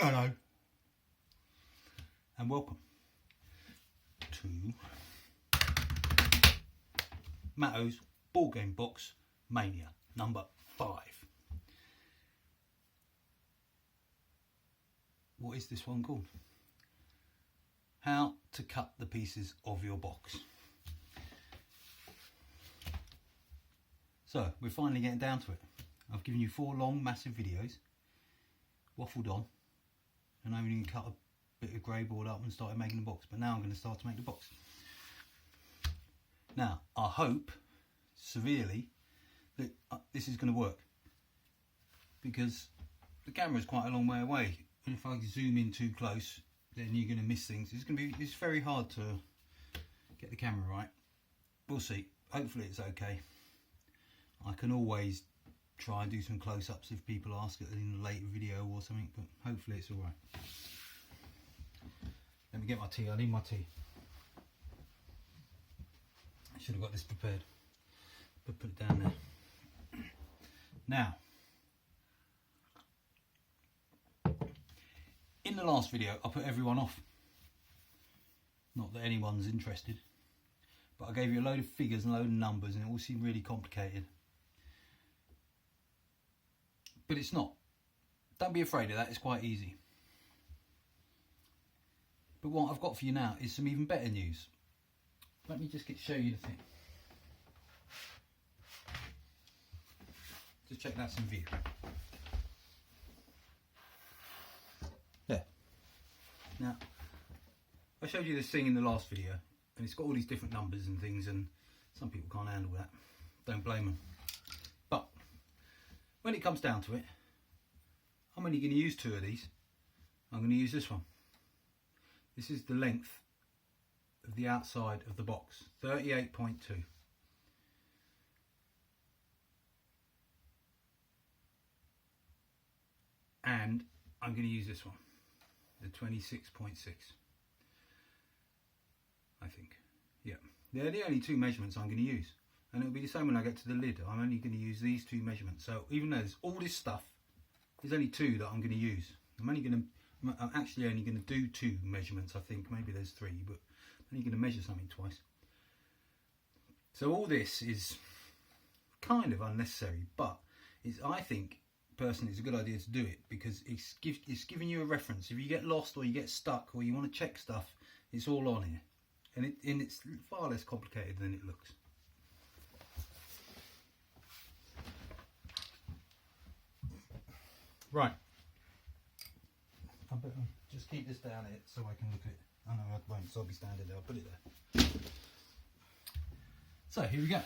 Hello and welcome to Matto's Board Game Box Mania number 5. What is this one called? How to cut the pieces of your box. So we're finally getting down to it. I've given you 4 long massive videos, waffled on, and I only cut a bit of grey board up and started making the box, but now I'm going to start to make the box. Now I hope severely that this is going to work, because the camera is quite a long way away, and if I zoom in too close then you're going to miss things. It's very hard to get the camera right. We'll see. Hopefully it's okay. I can always try and do some close-ups if people ask it in a later video or something, but hopefully it's alright. Let me get my tea. I need my tea. I should have got this prepared, but put it down there. Now, in the last video I put everyone off. Not that anyone's interested, but I gave you a load of figures and a load of numbers and it all seemed really complicated. But it's not. Don't be afraid of that, it's quite easy. But what I've got for you now is some even better news. Let me just show you the thing. Just check that's in view. There. Now, I showed you this thing in the last video, and it's got all these different numbers and things, and some people can't handle that. Don't blame them. But when it comes down to it, I'm only going to use 2 of these. I'm going to use this one. This is the length of the outside of the box, 38.2. And I'm going to use this one, the 26.6. I think. Yeah. They're the only 2 measurements I'm going to use. And it'll be the same when I get to the lid. I'm only going to use these 2 measurements. So even though there's all this stuff, there's only 2 that I'm going to use. I'm actually only going to do 2 measurements, I think. Maybe there's 3, but I'm only going to measure something twice. So all this is kind of unnecessary, but I think personally it's a good idea to do it, because it's giving you a reference. If you get lost or you get stuck or you want to check stuff, it's all on here. And it's far less complicated than it looks. Right. I better just keep this down here so I can look at it. Oh no, I won't, so I'll be standing there. I'll put it there. So here we go.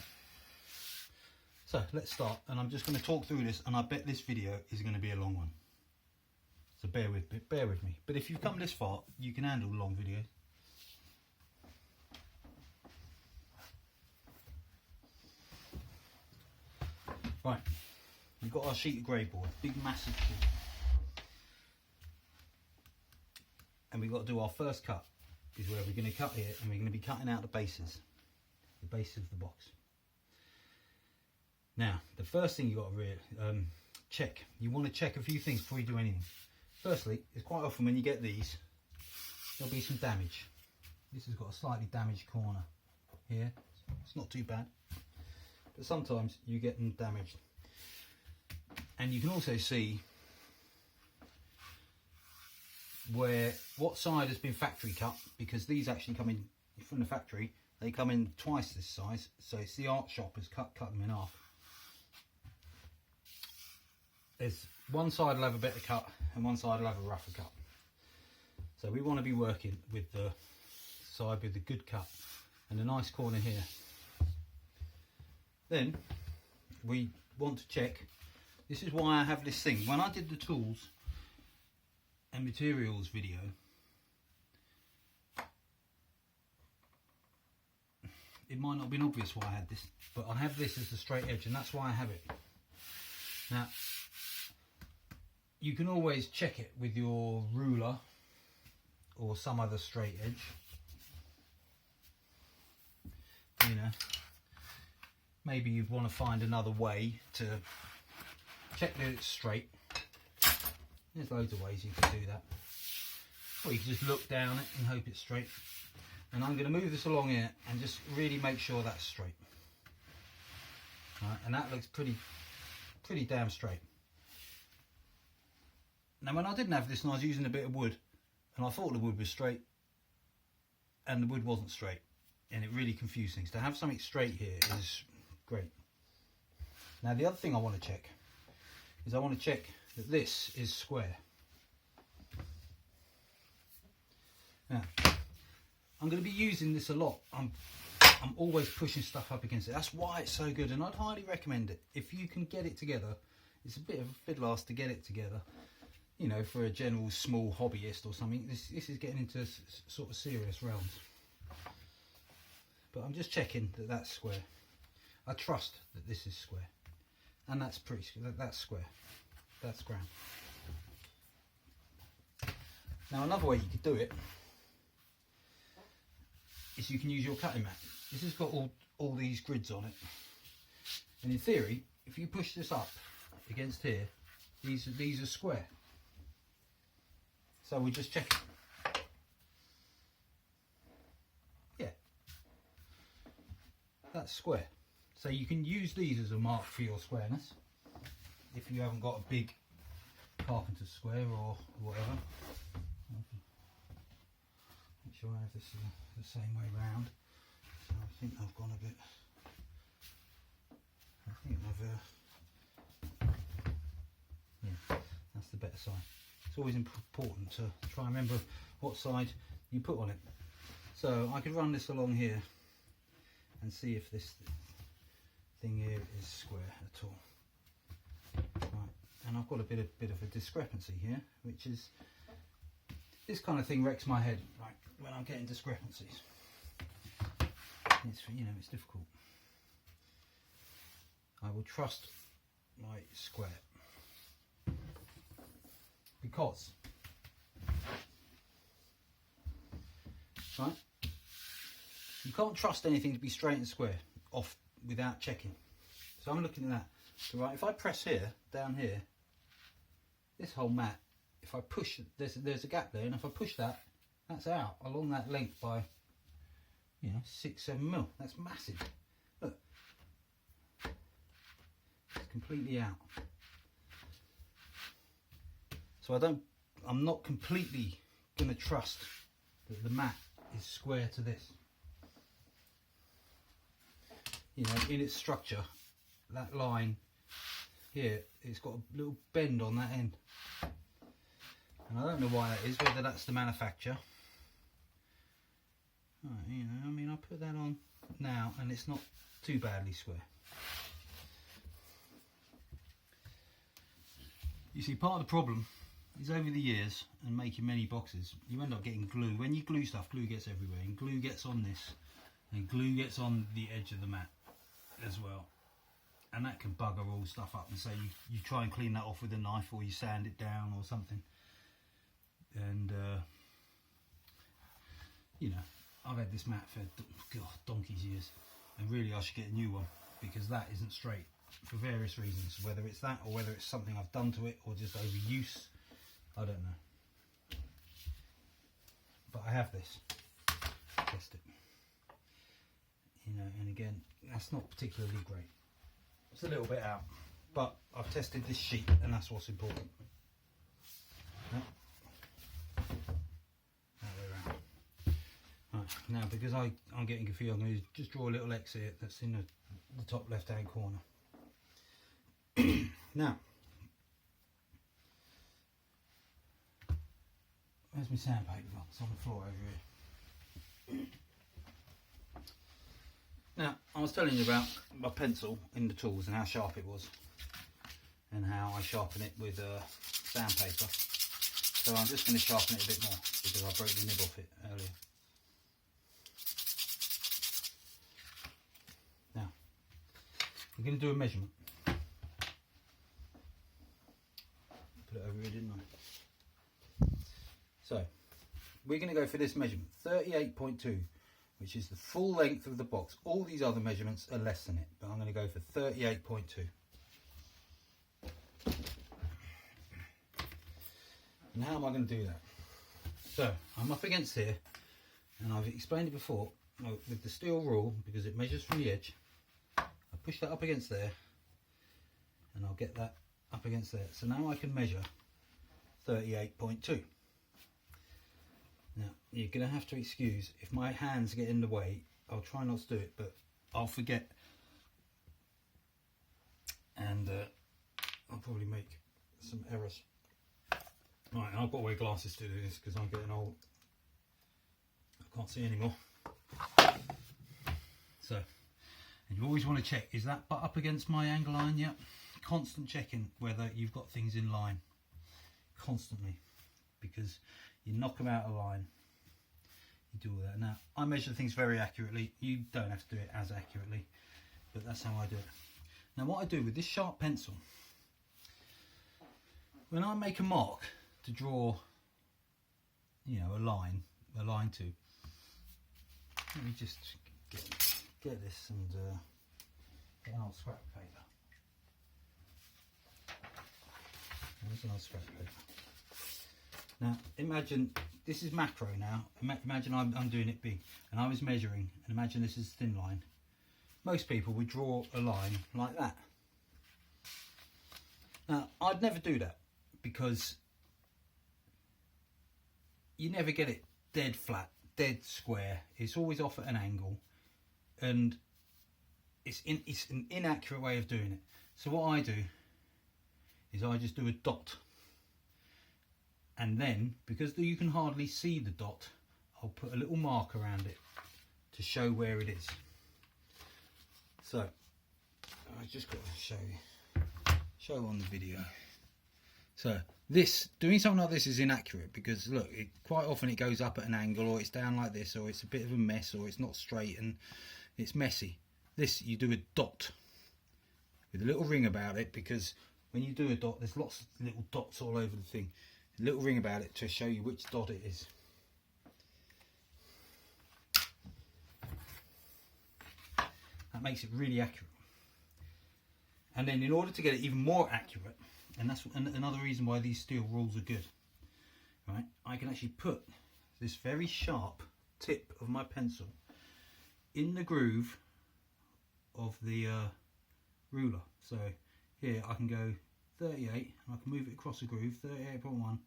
So let's start, and I'm just going to talk through this, and I bet this video is going to be a long one. So bear with me. But if you've come this far, you can handle long videos. Right, we've got our sheet of grey board, big massive sheet. And we've got to do our first cut, is where we're going to cut here, and we're going to be cutting out the base of the box. Now, the first thing you've got to check, you want to check a few things before you do anything. Firstly, it's quite often when you get these, there'll be some damage. This has got a slightly damaged corner here. It's not too bad. But sometimes you get them damaged, and you can also see what side has been factory cut, because these actually come in from the factory. They come in twice this size, so it's the art shop has cut them in half. There's one side will have a better cut and one side will have a rougher cut, so we want to be working with the side with the good cut and a nice corner here. Then we want to check, this is why I have this thing. When I did the tools and materials video, it might not have been obvious why I had this, but I have this as a straight edge, and that's why I have it. Now, you can always check it with your ruler or some other straight edge, you know. Maybe you'd want to find another way to check that it's straight. There's loads of ways you can do that. Or you can just look down it and hope it's straight. And I'm going to move this along here and just really make sure that's straight. Right, and that looks pretty damn straight. Now when I didn't have this and I was using a bit of wood and I thought the wood was straight and the wood wasn't straight, and it really confused things. To have something straight here is great. Now the other thing I want to check is I want to check that this is square. Now I'm going to be using this a lot. I'm always pushing stuff up against it. That's why it's so good, and I'd highly recommend it. If you can get it together, it's a bit of a fiddle ass to get it together, you know, for a general small hobbyist or something. This is getting into sort of serious realms. But I'm just checking that that's square. I trust that this is square, and that's that's square. That's grand. Now another way you could do it is you can use your cutting mat. This has got all these grids on it, and in theory, if you push this up against here, these are square. So we just check it. Yeah, that's square. So you can use these as a mark for your squareness if you haven't got a big carpenter's square or whatever. Make sure I have this the same way round. So I think I've gone a bit. I think I've. Yeah, that's the better side. It's always important to try and remember what side you put on it. So I could run this along here and see if this thing here is square at all. Right, and I've got a bit of a discrepancy here, which is this kind of thing wrecks my head. Right, when I'm getting discrepancies, it's difficult. I will trust my square because right, you can't trust anything to be straight and square off without checking. So I'm looking at that. So right, if I press here, down here, this whole mat, if I push, there's a gap there, and if I push that, that's out along that length by, 6-7 mil. That's massive. Look, it's completely out. So I'm not completely going to trust that the mat is square to this. In its structure, that line here, it's got a little bend on that end. And I don't know why that is, whether that's the manufacturer. Right, I put that on now and it's not too badly square. You see, part of the problem is over the years and making many boxes, you end up getting glue. When you glue stuff, glue gets everywhere, and glue gets on this, and glue gets on the edge of the mat as well. And that can bugger all stuff up, and so you try and clean that off with a knife, or you sand it down or something. And I've had this mat for donkey's years, and really I should get a new one, because that isn't straight for various reasons, whether it's that or whether it's something I've done to it or just overuse. I don't know, but I have this. Test it. And again, that's not particularly great. It's a little bit out, but I've tested this sheet, and that's what's important. Yep. That way around. Right, now because I'm getting confused, I'm going to just draw a little X here that's in the top left hand corner. Now, where's my sandpaper? It's on the floor over here. Now, I was telling you about my pencil in the tools and how sharp it was, and how I sharpen it with sandpaper. So I'm just going to sharpen it a bit more, because I broke the nib off it earlier. Now, we're going to do a measurement. Put it over here, didn't I? So, we're going to go for this measurement, 38.2. which is the full length of the box. All these other measurements are less than it, but I'm going to go for 38.2. And how am I going to do that? So I'm up against here, and I've explained it before with the steel rule, because it measures from the edge. I push that up against there, and I'll get that up against there. So now I can measure 38.2. Now you're going to have to excuse if my hands get in the way. I'll try not to do it, but I'll forget, and I'll probably make some errors. Right, I've got to wear glasses to do this because I'm getting old. I can't see anymore. So, and you always want to check, is that butt up against my angle line? Yep. Constant checking whether you've got things in line. Constantly. Because you knock them out of line. You do all that. Now, I measure things very accurately. You don't have to do it as accurately, but that's how I do it. Now, what I do with this sharp pencil, when I make a mark to draw, you know, a line to, let me just get this and get an old scrap paper. There's an old scrap paper. Now imagine this is macro now. Imagine I'm doing it big, and I was measuring, and imagine this is a thin line. Most people would draw a line like that. Now I'd never do that, because you never get it dead flat, dead square. It's always off at an angle, and it's an inaccurate way of doing it. So what I do is I just do a dot, and then because you can hardly see the dot, I'll put a little mark around it to show where it is. So I just got to show on the video. So this, doing something like this is inaccurate, because look, quite often it goes up at an angle, or it's down like this, or it's a bit of a mess, or it's not straight and it's messy. This, you do a dot with a little ring about it, because when you do a dot, there's lots of little dots all over the thing. A little ring about it to show you which dot it is. That makes it really accurate. And then in order to get it even more accurate, and that's another reason why these steel rules are good, right? I can actually put this very sharp tip of my pencil in the groove of the ruler. So here I can go 38, and I can move it across the groove, 38.1,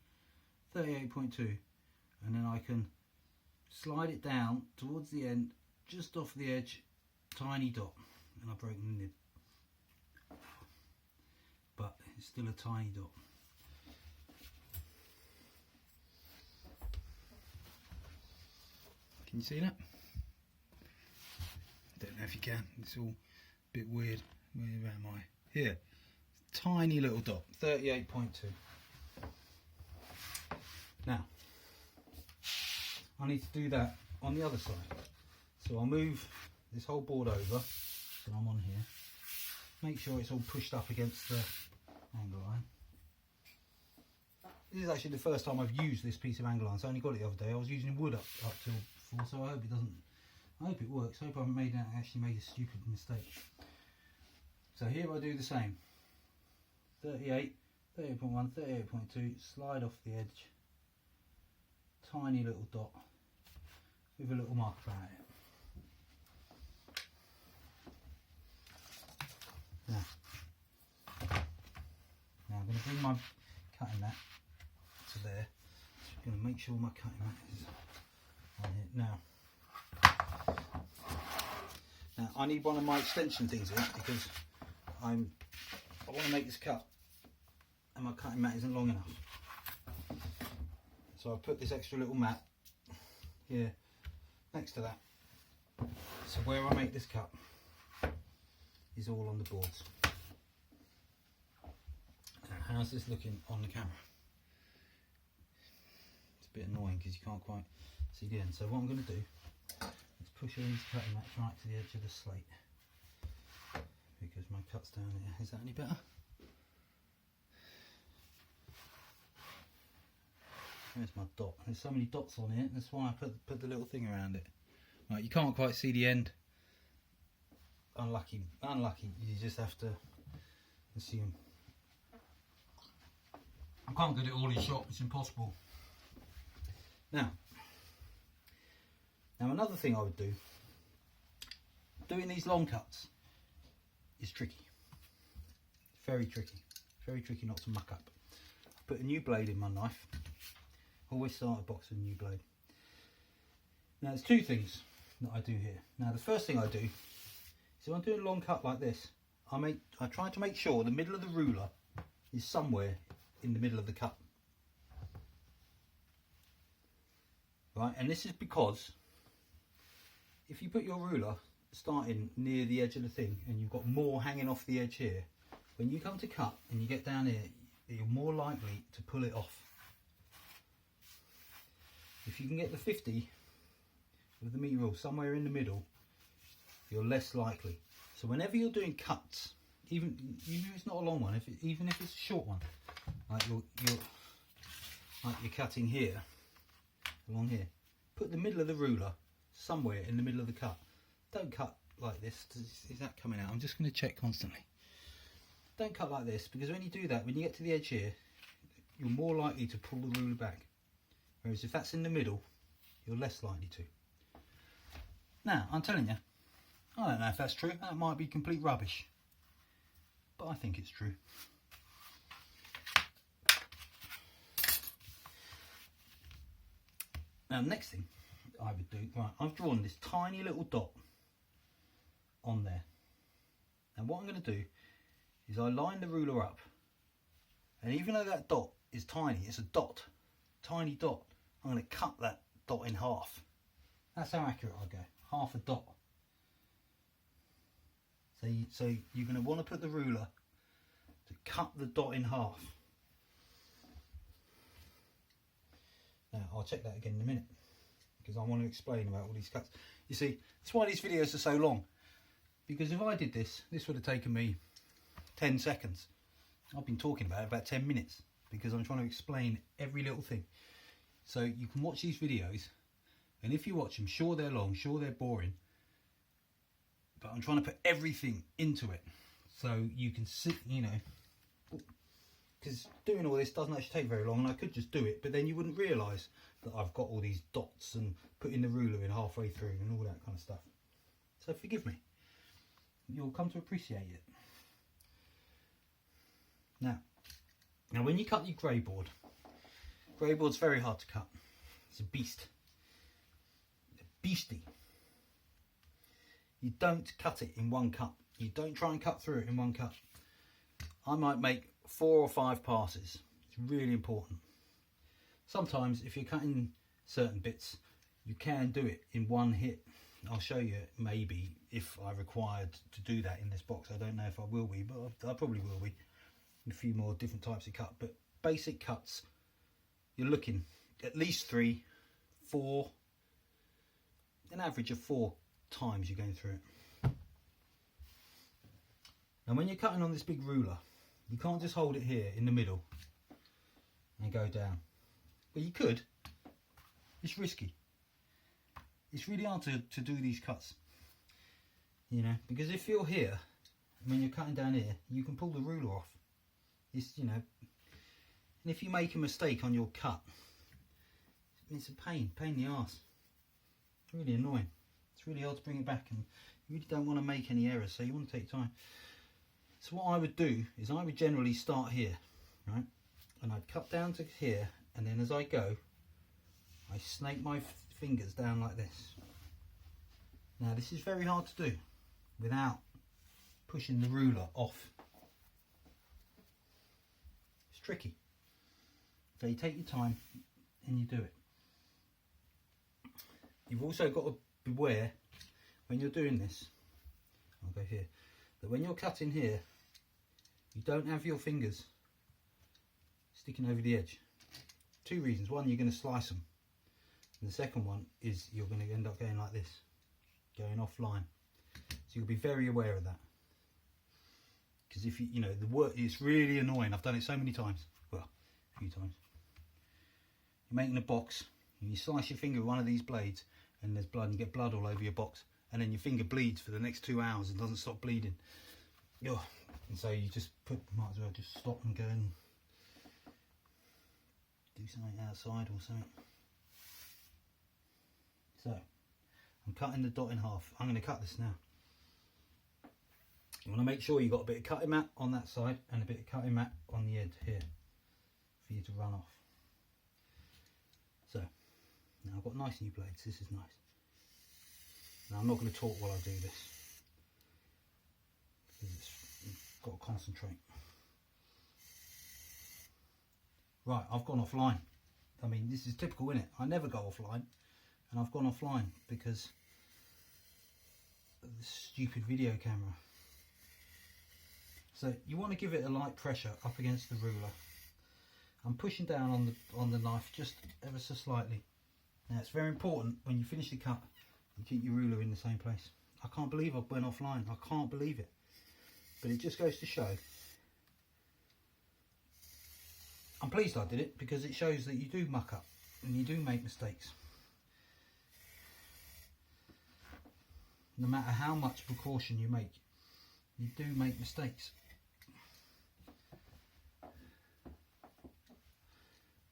38.2, and then I can slide it down towards the end, just off the edge, tiny dot, and I've broken the nib. But it's still a tiny dot. Can you see that? Don't know if you can. It's all a bit weird. Where am I? Here. Tiny little dot. 38.2. Now, I need to do that on the other side. So I'll move this whole board over, so I'm on here. Make sure it's all pushed up against the angle line. This is actually the first time I've used this piece of angle line. So I only got it the other day. I was using wood up till before, so I hope it doesn't. I hope it works. I hope I haven't actually made a stupid mistake. So here I do the same. 38, 38.1, 38.2. Slide off the edge. Tiny little dot with a little mark around it. Now I'm going to bring my cutting mat to there. Just going to make sure my cutting mat is on here. Now I need one of my extension things here, because I want to make this cut and my cutting mat isn't long enough. So I put this extra little mat here next to that. So where I make this cut is all on the boards. Now, how's this looking on the camera? It's a bit annoying because you can't quite see the end. So what I'm going to do is push all these cutting mats right to the edge of the slate, because my cut's down here. Is that any better? There's my dot. There's so many dots on it. That's why I put the little thing around it. Right, you can't quite see the end. Unlucky. You just have to assume. I can't get it all in shot, it's impossible. Now another thing I would do, doing these long cuts is tricky. Very tricky not to muck up. I put a new blade in my knife. Always start a box with a new blade. Now there's two things that I do here. Now the first thing I do is if I'm doing a long cut like this, I try to make sure the middle of the ruler is somewhere in the middle of the cut. Right, and this is because if you put your ruler starting near the edge of the thing and you've got more hanging off the edge here, when you come to cut and you get down here, you're more likely to pull it off. If you can get the 50 with the meter rule somewhere in the middle, you're less likely. So whenever you're doing cuts, even if it's not a long one, even if it's a short one, like you're cutting here, along here, put the middle of the ruler somewhere in the middle of the cut. Don't cut like this. Is that coming out? I'm just going to check constantly. Don't cut like this, because when you do that, when you get to the edge here, you're more likely to pull the ruler back. Whereas if that's in the middle, you're less likely to. Now, I'm telling you, I don't know if that's true. That might be complete rubbish. But I think it's true. Now, next thing I would do, right, I've drawn this tiny little dot on there. And what I'm going to do is I line the ruler up. And even though that dot is tiny, it's a dot, tiny dot, I'm going to cut that dot in half. That's how accurate I go, half a dot. So you're going to want to put the ruler to cut the dot in half. Now I'll check that again in a minute, because I want to explain about all these cuts. You see, that's why these videos are so long, because if I did this would have taken me 10 seconds. I've been talking about 10 minutes, because I'm trying to explain every little thing. So you can watch these videos, and if you watch them, sure they're long, sure they're boring, but I'm trying to put everything into it, so you can see, you know, because doing all this doesn't actually take very long, and I could just do it, but then you wouldn't realise that I've got all these dots and putting the ruler in halfway through and all that kind of stuff. So forgive me. You'll come to appreciate it. Now when you cut your grey board's very hard to cut. It's a beast. It's a beastie. You don't cut it in one cut. You don't try and cut through it in one cut. I might make 4 or 5 passes. It's really important. Sometimes if you're cutting certain bits, you can do it in one hit. I'll show you maybe if I required to do that in this box. I don't know if I will be, but I probably will be. A few more different types of cut, but basic cuts, you're looking at least 3, 4, an average of 4 times you're going through it. And when you're cutting on this big ruler, you can't just hold it here in the middle and go down. Well, you could. It's risky. It's really hard to do these cuts, you know, because if you're here, when you're cutting down here, you can pull the ruler off. It's, you know, and if you make a mistake on your cut, it's a pain in the arse. It's really annoying. It's really hard to bring it back, and you really don't want to make any errors, so you want to take time. So what I would do is I would generally start here, right, and I'd cut down to here, and then as I go, I snake my fingers down like this. Now this is very hard to do without pushing the ruler off. Tricky. So you take your time and you do it. You've also got to beware when you're doing this, I'll go here, that when you're cutting here, you don't have your fingers sticking over the edge. 2 reasons. One, you're going to slice them, and the second one is you're going to end up going like this, going offline. So you'll be very aware of that. Because if you know, the work, it's really annoying. I've done it so many times. Well, a few times. You're making a box, and you slice your finger with one of these blades, and there's blood, and you get blood all over your box, and then your finger bleeds for the next 2 hours and doesn't stop bleeding. And so you just might as well just stop and go and do something outside or something. So I'm cutting the dot in half. I'm going to cut this now. You want to make sure you've got a bit of cutting mat on that side and a bit of cutting mat on the edge here for you to run off. So now I've got nice new blades. This is nice. Now I'm not going to talk while I do this because I've got to concentrate. Right, I've gone offline. I mean, this is typical, isn't it? I never go offline, and I've gone offline because of this stupid video camera. So you want to give it a light pressure up against the ruler. I'm pushing down on the knife just ever so slightly. Now it's very important when you finish the cut, you keep your ruler in the same place. I can't believe I went offline. I can't believe it. But it just goes to show. I'm pleased I did it because it shows that you do muck up and you do make mistakes. No matter how much precaution you make, you do make mistakes.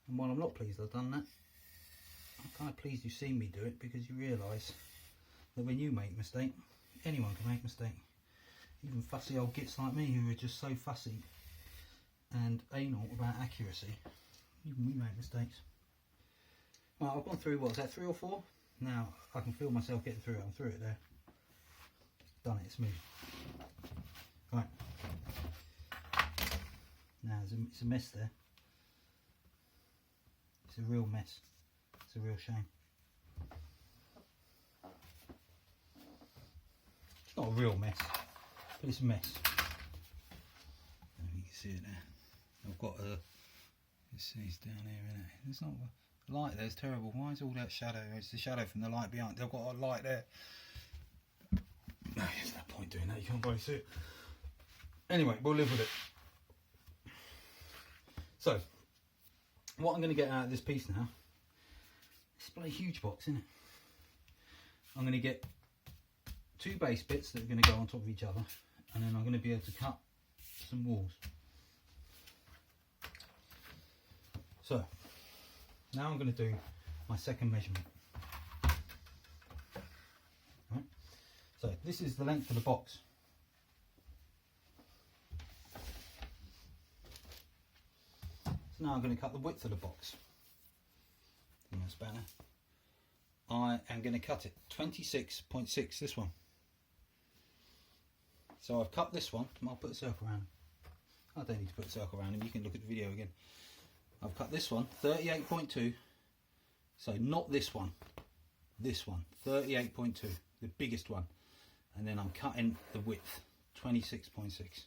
And while I'm not pleased I've done that, I'm kind of pleased you've seen me do it because you realise that when you make a mistake, anyone can make a mistake. Even fussy old gits like me who are just so fussy and anal about accuracy, even we make mistakes. Well, I've gone through, what was that, 3 or 4? Now I can feel myself getting through it. I'm through it there. Done it, smooth. Right. Now it's a mess there. It's a real mess. It's a real shame. It's not a real mess, but it's a mess. You can see it there. I've got a, it's down here, isn't it? There's not the light there's terrible. Why is all that shadow? It's the shadow from the light behind. They've got a light there. No, there's no point doing that. You can't probably see it. Anyway, we'll live with it. So, what I'm going to get out of this piece now, it's a bloody huge box, isn't it? I'm going to get 2 base bits that are going to go on top of each other, and then I'm going to be able to cut some walls. So, now I'm going to do my second measurement. Right. So, this is the length of the box. So now I'm going to cut the width of the box. In my spanner. I am going to cut it 26.6, this one. So I've cut this one, I'll put a circle around him. I don't need to put a circle around him, you can look at the video again. I've cut this one, 38.2, so not this one, 38.2, the biggest one. And then I'm cutting the width, 26.6.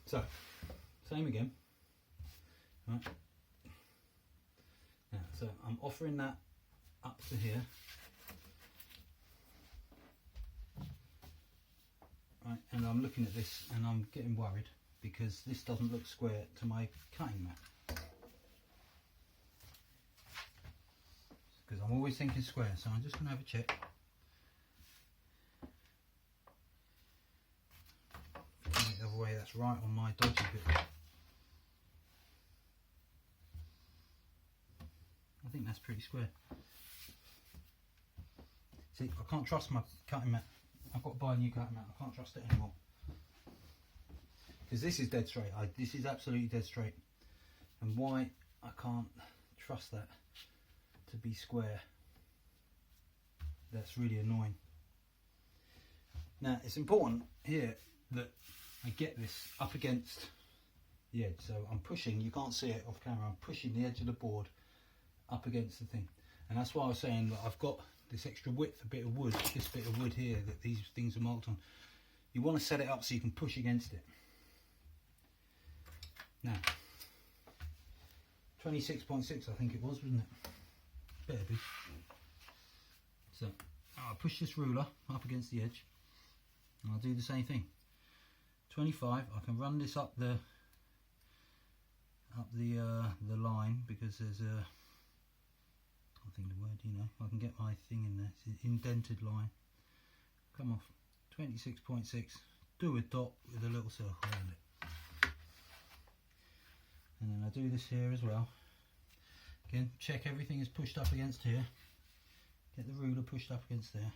So, same again. Right. Now, so I'm offering that up to here. Right, and I'm looking at this and I'm getting worried because this doesn't look square to my cutting mat. Because I'm always thinking square, so I'm just going to have a check. The other way, that's right on my dodgy bit. I think that's pretty square. See, I can't trust my cutting mat. I've got to buy a new cutting mat. I can't trust it anymore. Because this is dead straight. This is absolutely dead straight. And why I can't trust that to be square, that's really annoying. Now, it's important here that I get this up against the edge. So I'm pushing, you can't see it off camera, I'm pushing the edge of the board up against the thing. And that's why I was saying that I've got this extra width, a bit of wood, this bit of wood here that these things are marked on. You want to set it up so you can push against it. Now, 26.6 I think it was, wasn't it? Better be. So, I'll push this ruler up against the edge and I'll do the same thing. 25, I can run this up the line because there's a, I think the word, you know, I can get my thing in there, it's an indented line. Come off, 26.6, do a dot with a little circle around it. And then I do this here as well. Again, check everything is pushed up against here. Get the ruler pushed up against there.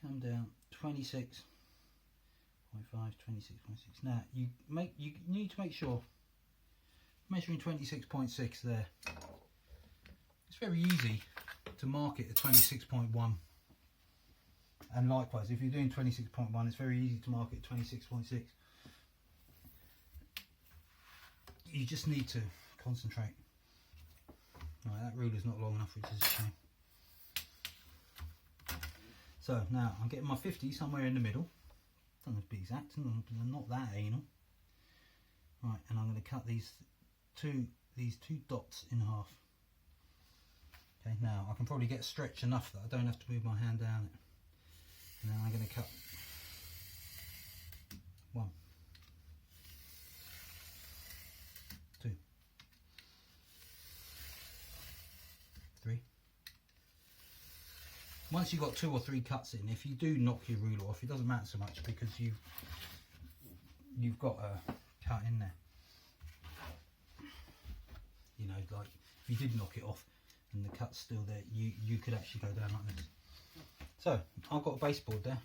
Come down 26.5, 26.6. Now you need to make sure measuring 26.6 there. It's very easy to mark it at 26.1. And likewise, if you're doing 26.1, it's very easy to mark it at 26.6. You just need to concentrate. Right, that ruler's not long enough, which is a shame. So now I'm getting my 50 somewhere in the middle. Doesn't have to be exact, I'm not that anal. Right, and I'm going to cut these two dots in half. Okay, now I can probably get stretch enough that I don't have to move my hand down it. And then I'm going to cut 1, 2, 3. Once you've got 2 or 3 cuts in, if you do knock your ruler off, it doesn't matter so much because you've got a cut in there. You know, like if you did knock it off and the cut's still there, you could actually go down like this. So I've got a baseboard there,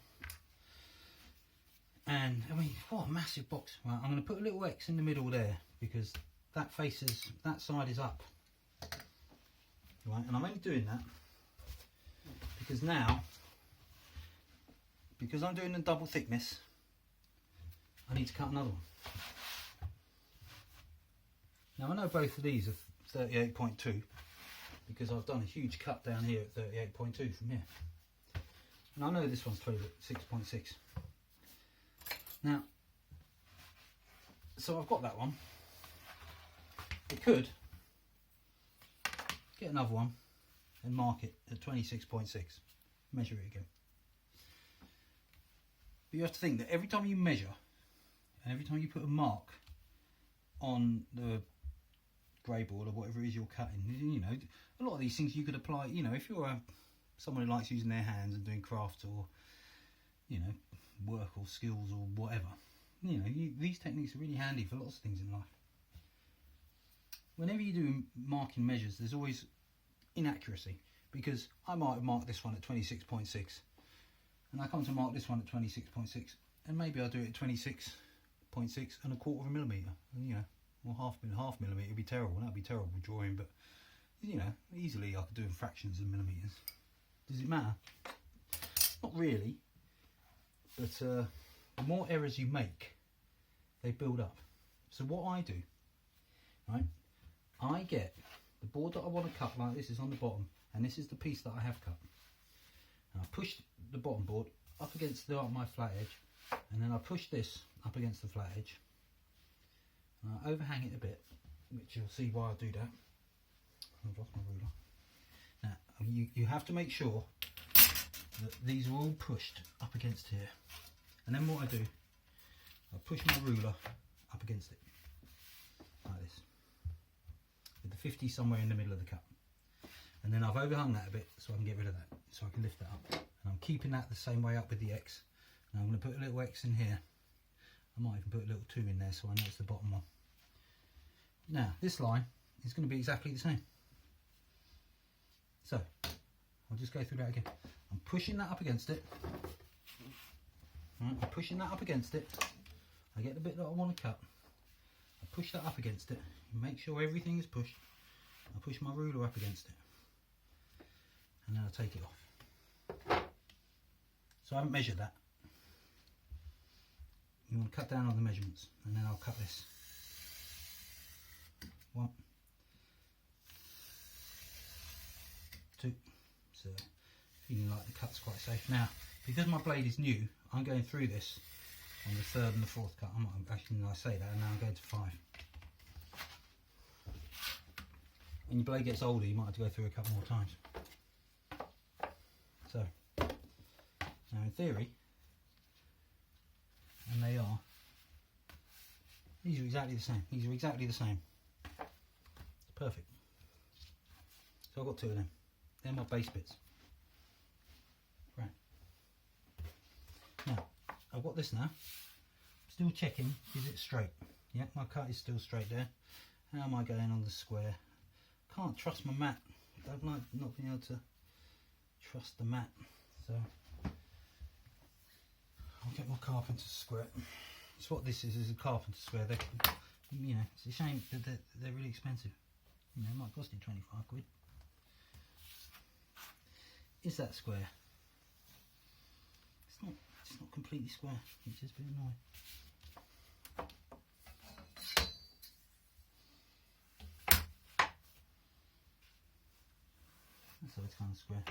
and I mean, what a massive box. Right, I'm going to put a little X in the middle there because that side is up. Right, and I'm only doing that because now, because I'm doing a double thickness, I need to cut another one. Now I know both of these are 38.2 because I've done a huge cut down here at 38.2 from here. And I know this one's 26.6. Now, so I've got that one. I could get another one and mark it at 26.6. Measure it again. But you have to think that every time you measure, and every time you put a mark on the grey board or whatever it is you're cutting, you know, a lot of these things you could apply, you know, if you're someone who likes using their hands and doing crafts or, you know, work or skills or whatever, you know, these techniques are really handy for lots of things in life. Whenever you do marking measures, there's always inaccuracy, because I might have marked this one at 26.6 and I come to mark this one at 26.6 and maybe I'll do it at 26.6 and 1/4 millimetre, you know, or half millimetre would be terrible, that'd be terrible drawing, but you know, easily I could do in fractions of millimetres. Does it matter? Not really, but the more errors you make, they build up. So what I do, right, I get the board that I want to cut, like this is on the bottom, and this is the piece that I have cut. And I push the bottom board up against my flat edge, and then I push this up against the flat edge, and I overhang it a bit, which you'll see why I do that. I've lost my ruler. Now, you have to make sure that these are all pushed up against here. And then what I do, I push my ruler up against it, like this, with the 50 somewhere in the middle of the cut. And then I've overhung that a bit so I can get rid of that, so I can lift that up. And I'm keeping that the same way up with the X. And I'm going to put a little X in here. I might even put a little 2 in there so I know it's the bottom one. Now, this line is going to be exactly the same. So, I'll just go through that again. I'm pushing that up against it. Right, I'm pushing that up against it. I get the bit that I want to cut. I push that up against it. Make sure everything is pushed. I push my ruler up against it. And then I take it off. So I haven't measured that. You want to cut down on the measurements. And then I'll cut this. 1, 2. So feeling like the cut's quite safe. Now, because my blade is new, I'm going through this on the 3rd and the 4th cut. I'm not actually, I say that, and now I'm going to 5. When your blade gets older, you might have to go through a couple more times. So, now in theory, and they are, these are exactly the same. These are exactly the same. It's perfect. So I've got 2 of them. They're my base bits. Right. Now, I've got this now. I'm still checking, is it straight? Yeah, my cut is still straight there. How am I going on the square? Can't trust my mat. Don't like not being able to trust the mat. So I'll get my carpenter's square. It's what this is a carpenter's square. They, you know, it's a shame that they're really expensive. You know, it might cost you 25 quid. Is that square? It's not completely square, which is a bit annoying. So it's kind of square.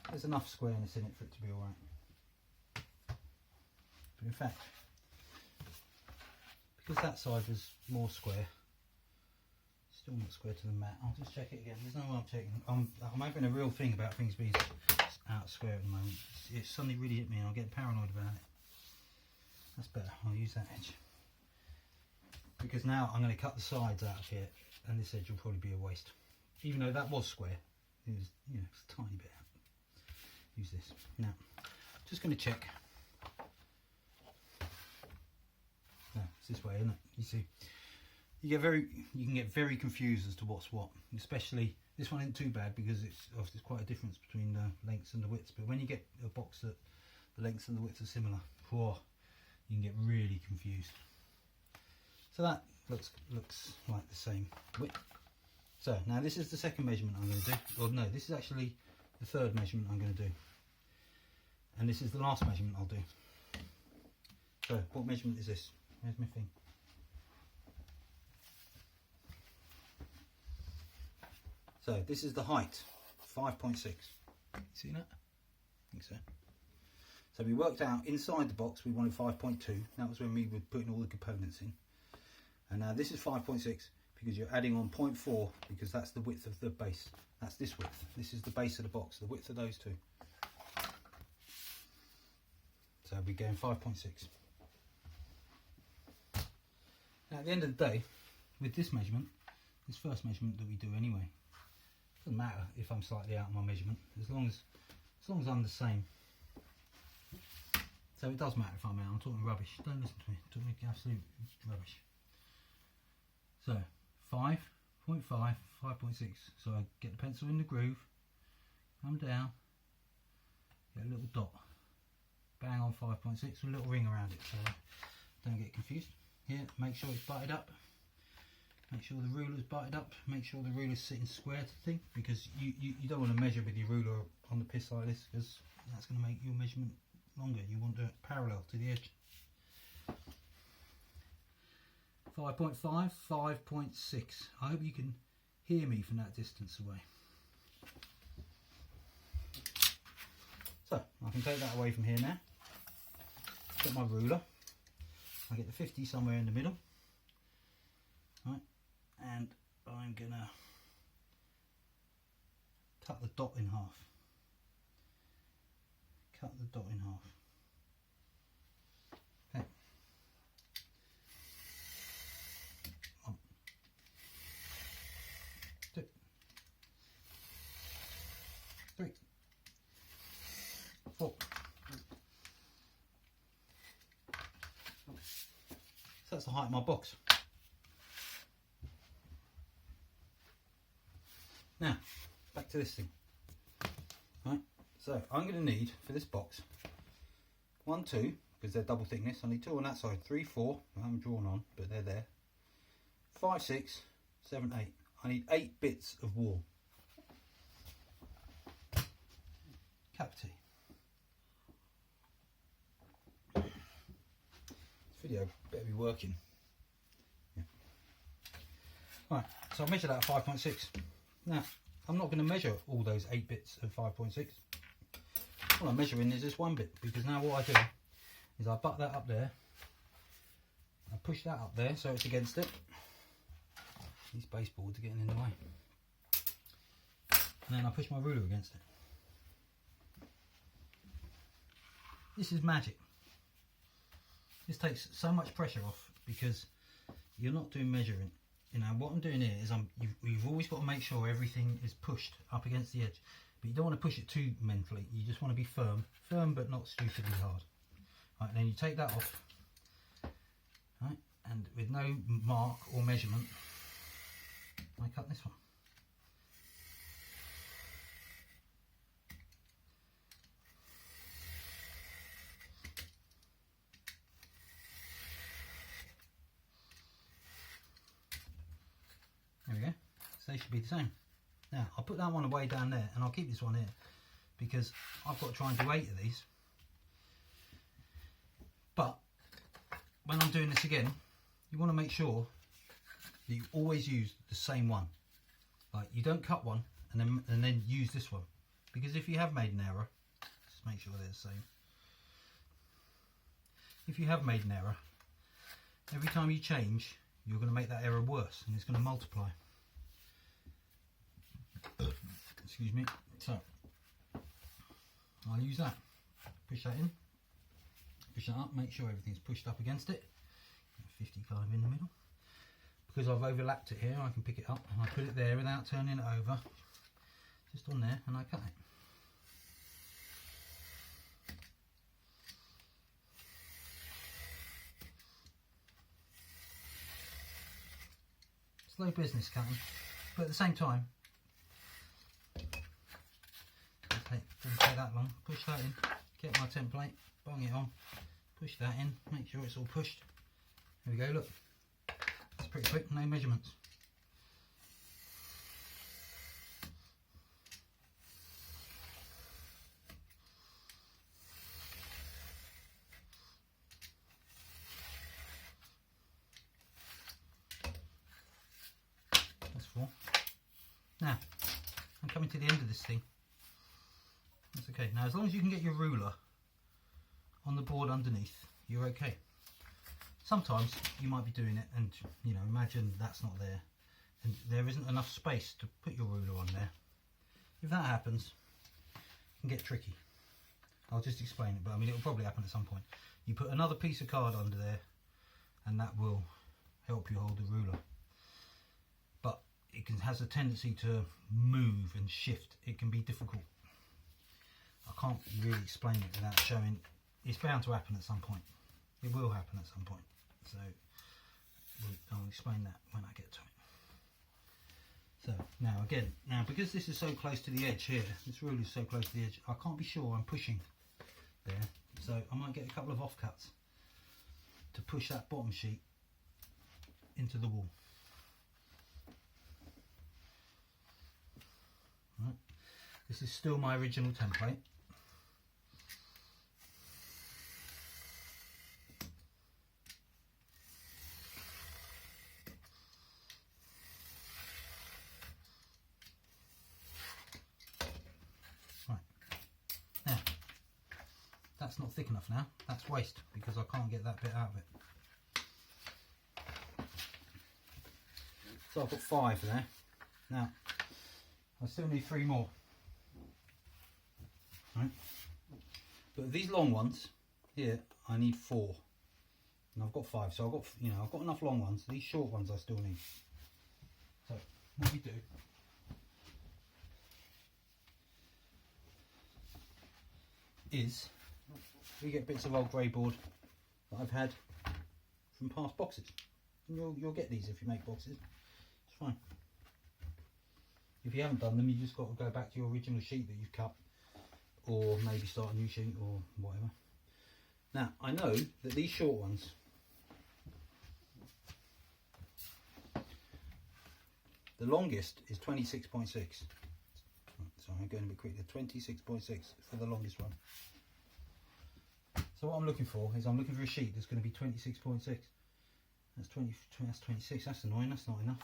There's enough squareness in it for it to be alright. But in fact, because that side was more square, still not square to the mat. I'll just check it again. There's no way I'm checking. I'm having a real thing about things being out square at the moment. It's suddenly really hit me and I'm getting paranoid about it. That's better. I'll use that edge. Because now I'm going to cut the sides out of here and this edge will probably be a waste. Even though that was square, it was, you know, it's a tiny bit out. Use this. Now, just going to check. No, it's this way, isn't it? You see, you can get very confused as to what's what. Especially this one isn't too bad because it's obviously quite a difference between the lengths and the widths. But when you get a box that the lengths and the widths are similar, whoa, you can get really confused. So that looks like the same width. So now this is the second measurement I'm going to do. Well, no, this is actually the third measurement I'm going to do. And this is the last measurement I'll do. So what measurement is this? Where's my thing? So this is the height, 5.6. See that? I think so. So we worked out inside the box we wanted 5.2. That was when we were putting all the components in. And now this is 5.6. Because you're adding on 0.4 because that's the width of the base. That's this width. This is the base of the box, the width of those two. So we're going 5.6. Now at the end of the day, with this measurement, this first measurement that we do anyway, it doesn't matter if I'm slightly out of my measurement, as long as I'm the same. So it does matter if I'm out. I'm talking rubbish. Don't listen to me. I'm talking absolute rubbish. So 5.5, 5.6. So I get the pencil in the groove, come down, get a little dot, bang on 5.6 with a little ring around it so don't get confused. Here, make sure it's butted up, make sure the ruler's butted up, make sure the ruler's sitting square to the thing, because you don't want to measure with your ruler on the piss like this, because that's going to make your measurement longer. You want it parallel to the edge. 5.5, 5.6. I hope you can hear me from that distance away. So I can take that away from here now. Get my ruler. I get the 50 somewhere in the middle. Right, and I'm gonna cut the dot in half. Cut the dot in half. Okay. 1, 2, 3, 4. So that's the height of my box. Now, back to this thing. Right, so I'm going to need for this box 1, 2, because they're double thickness. I need 2 on that side, 3, 4. I haven't drawn on, but they're there. 5, 6, 7, 8. I need 8 bits of wall. Cap T. This video better be working. Yeah. Right, so I measured that at 5.6. Now, I'm not going to measure all those 8 bits of 5.6. All I'm measuring is this 1 bit, because now what I do is I butt that up there, I push that up there so it's against it. These baseboards are getting in the way. And then I push my ruler against it. This is magic. This takes so much pressure off because you're not doing measuring. You know, what I'm doing here is you've always got to make sure everything is pushed up against the edge. But you don't want to push it too mentally. You just want to be firm. Firm but not stupidly hard. Right, then you take that off. Right, and with no mark or measurement, I cut this one. There we go, so they should be the same. Now I'll put that one away down there and I'll keep this one here because I've got to try and do 8 of these. But when I'm doing this again, you want to make sure that you always use the same one. Like, you don't cut one and then use this one, because if you have made an error, just make sure they're the same. If you have made an error, every time you change, you're going to make that error worse and it's going to multiply. Excuse me. So I'll use that. Push that in. Push that up. Make sure everything's pushed up against it. 50 kind of in the middle. Because I've overlapped it here, I can pick it up and I put it there without turning it over. Just on there, and I cut it. Slow business cutting, but at the same time, doesn't take that long. Push that in, get my template, bung it on, push that in, make sure it's all pushed. There we go, look. It's pretty quick, no measurements. That's 4. Now, I'm coming to the end of this thing. That's okay. Now, as long as you can get your ruler on the board underneath, you're okay. Sometimes you might be doing it and, you know, imagine that's not there and there isn't enough space to put your ruler on there. If that happens, it can get tricky. I'll just explain it, but I mean, it'll probably happen at some point. You put another piece of card under there and that will help you hold the ruler. But it has a tendency to move and shift. It can be difficult. I can't really explain it without showing. It's bound to happen at some point. It will happen at some point. So I'll explain that when I get to it. So now again, because this is so close to the edge here, this ruler is so close to the edge, I can't be sure I'm pushing there. So I might get a couple of offcuts to push that bottom sheet into the wall. Right. This is still my original template. That's not thick enough now. That's waste because I can't get that bit out of it. So I've got 5 there. Now I still need 3 more. Right. But these long ones here, I need 4, and I've got 5. So I've got enough long ones. These short ones I still need. So what we do is we get bits of old grey board that I've had from past boxes, and you'll get these if you make boxes. It's fine. If you haven't done them, you just got to go back to your original sheet that you've cut, or maybe start a new sheet or whatever. Now I know that these short ones, the longest is 26.6. So I'm going to be quick. The 26.6 for the longest one. So what I'm looking for is I'm looking for a sheet that's going to be 26.6. That's 26. That's annoying. That's not enough.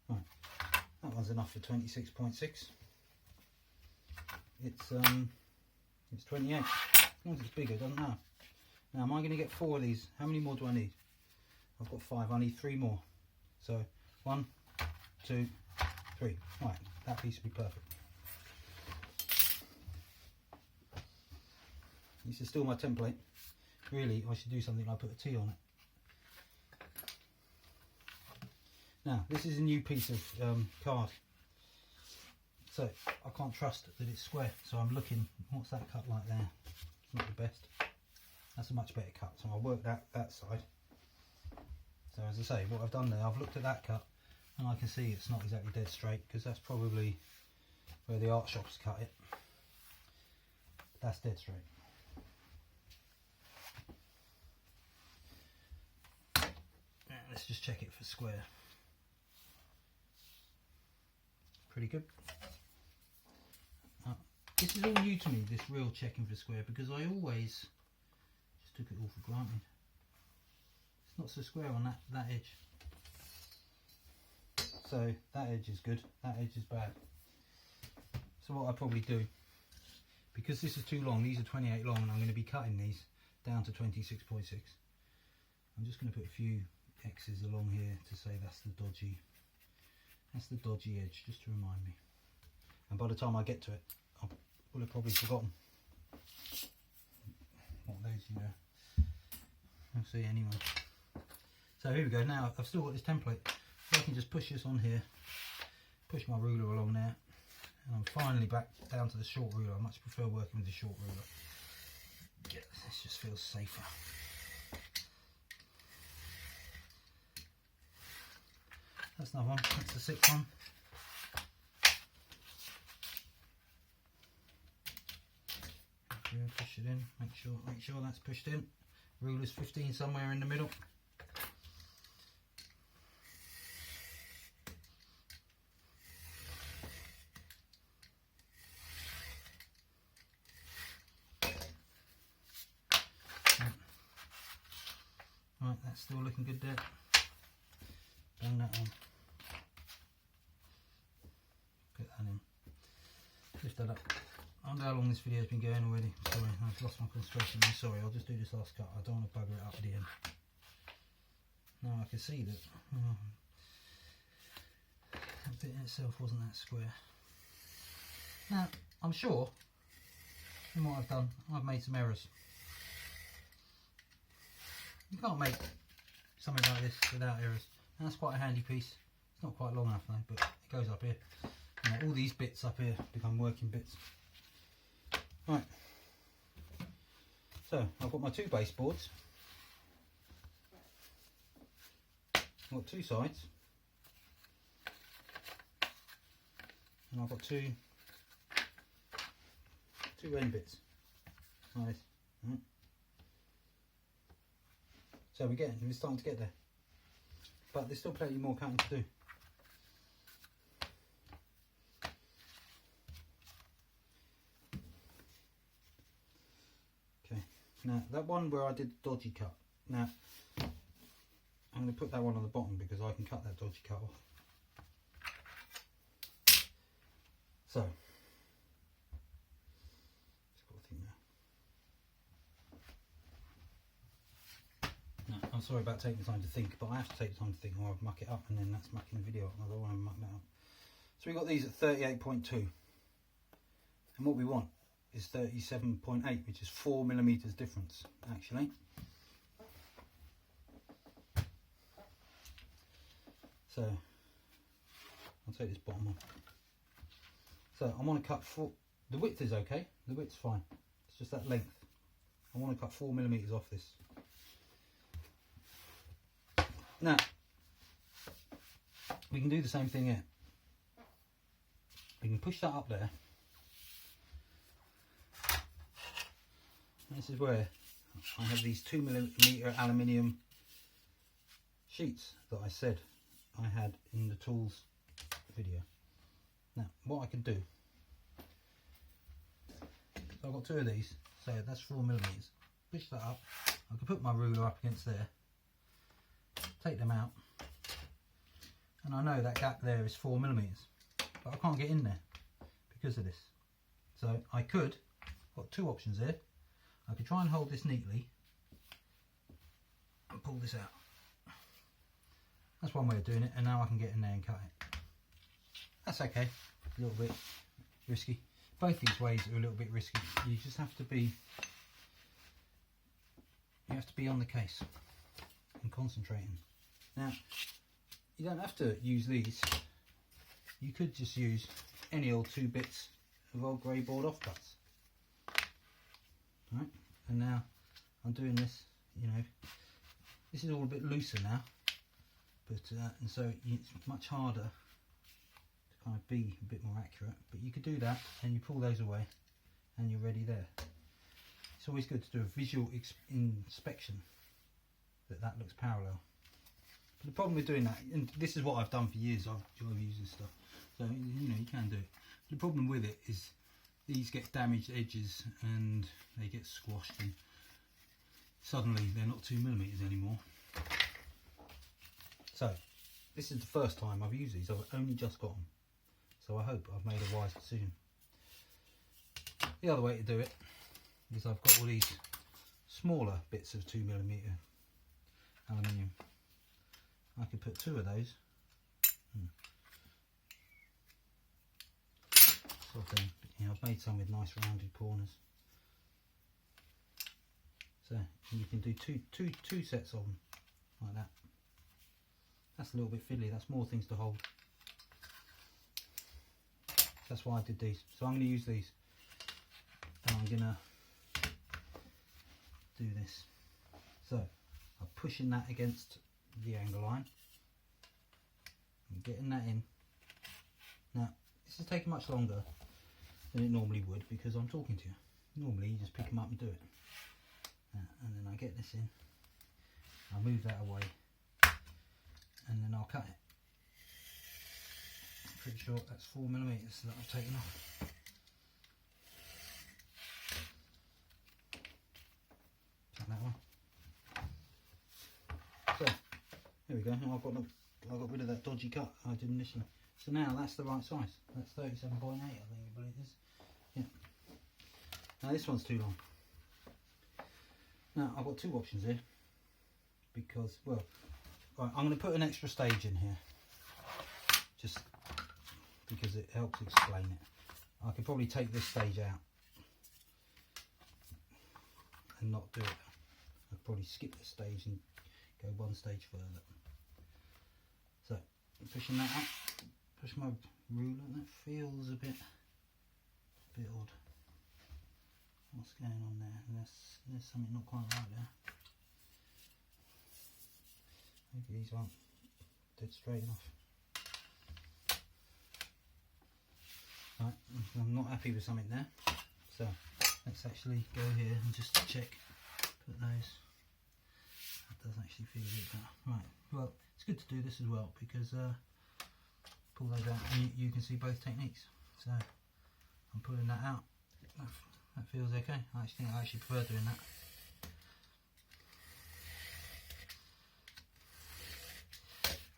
Right, that one's enough for 26.6. It's 28. As long as it's bigger, it doesn't matter. Now, am I going to get 4 of these? How many more do I need? I've got 5. I need 3 more. So 1, 2, 3. Right, that piece will be perfect. This is still my template. Really, I should do something like put a T on it. Now, this is a new piece of card. So, I can't trust that it's square. So I'm looking, what's that cut like there? It's not the best. That's a much better cut. So I'll work that side. So as I say, what I've done there, I've looked at that cut and I can see it's not exactly dead straight, because that's probably where the art shops cut it. That's dead straight. Now, let's just check it for square. Pretty good. This is all new to me, this real checking for square, because I always just took it all for granted. It's not so square on that edge. So that edge is good, that edge is bad. So what I probably do, because this is too long, these are 28 long, and I'm going to be cutting these down to 26.6. I'm just going to put a few X's along here to say that's the dodgy edge, just to remind me. And by the time I get to it, I will have probably forgotten what those, you know. I'll see anyway. So here we go. Now I've still got this template, so I can just push this on here, push my ruler along there, and I'm finally back down to the short ruler. I much prefer working with the short ruler. Yeah, this just feels safer. That's another one. That's the 6th one. Push it in. Make sure that's pushed in. Ruler's 15 somewhere in the middle. Right, that's still looking good there. Bang that on. Put that in. Lift that up. I wonder how long this video has been going already. Sorry, I've lost my concentration. I'm sorry, I'll just do this last cut. I don't want to bugger it up at the end. Now I can see that that bit in itself wasn't that square. Now, I'm sure in what I've done, I've made some errors. You can't make something like this without errors. And that's quite a handy piece. It's not quite long enough though, but it goes up here. And all these bits up here become working bits. Right, so I've got my 2 baseboards. I've got 2 sides, and I've got two end bits. Nice. Right. So we're starting to get there, but there's still plenty more cutting to do. Now that one where I did the dodgy cut, now I'm going to put that one on the bottom because I can cut that dodgy cut off. So, just got to think now. No, I'm sorry about taking the time to think, but I have to take the time to think or I'll muck it up, and then that's mucking the video up. I don't want to muck that up. So we got these at 38.2, and what we want is 37.8, which is 4mm difference actually. So I'll take this bottom one. So I want to cut 4. The width is okay, the width's fine, it's just that length. I want to cut 4mm off this. Now we can do the same thing here. We can push that up there. This is where I have these 2mm aluminium sheets that I said I had in the tools video. Now what I can do, so I've got 2 of these, so that's 4mm. Push that up, I can put my ruler up against there, take them out, and I know that gap there is 4mm, but I can't get in there because of this. So I could, got 2 options here. I could try and hold this neatly and pull this out. That's one way of doing it, and now I can get in there and cut it. That's okay, a little bit risky. Both these ways are a little bit risky. You just have to be, on the case and concentrating. Now, you don't have to use these. You could just use any old 2 bits of old grey board offcuts. Right, and now I'm doing this, you know, this is all a bit looser now, but and so it's much harder to kind of be a bit more accurate. But you could do that, and you pull those away, and you're ready there. It's always good to do a visual inspection that looks parallel. But the problem with doing that, and this is what I've done for years, I've used this stuff, so you know you can do it. The problem with it is these get damaged edges and they get squashed, and suddenly they're not 2mm anymore. So this is the first time I've used these. I've only just got them, so I hope I've made a wise decision. The other way to do it is I've got all these smaller bits of 2mm aluminium. I could put 2 of those. Sort of thing. You know, I've made some with nice rounded corners. So you can do two sets of them like that. That's a little bit fiddly. That's more things to hold. That's why I did these. So I'm going to use these, and I'm going to do this. So I'm pushing that against the angle line. I'm getting that in. Now this is taking much longer than it normally would because I'm talking to you. Normally you just pick them up and do it. And then I get this in. I'll move that away, and then I'll cut it. I'm pretty sure that's 4mm that I've taken off. That one. So there we go. Now I got rid of that dodgy cut I did initially. So now that's the right size. That's 37.8, I think it is. Yeah. Now this one's too long. Now I've got 2 options here because, well, right, I'm going to put an extra stage in here just because it helps explain it. I could probably take this stage out and not do it. I'd probably skip this stage and go 1 stage further. So I'm pushing that up, push my ruler. That feels a bit odd. What's going on there? There's something not quite right there. Maybe these aren't dead straight enough. Right, I'm not happy with something there. So let's actually go here and just check. Put those. That does actually feel a bit better. Right. Well, it's good to do this as well because pull those out and you can see both techniques. So I'm pulling that out. That feels okay. I actually prefer doing that.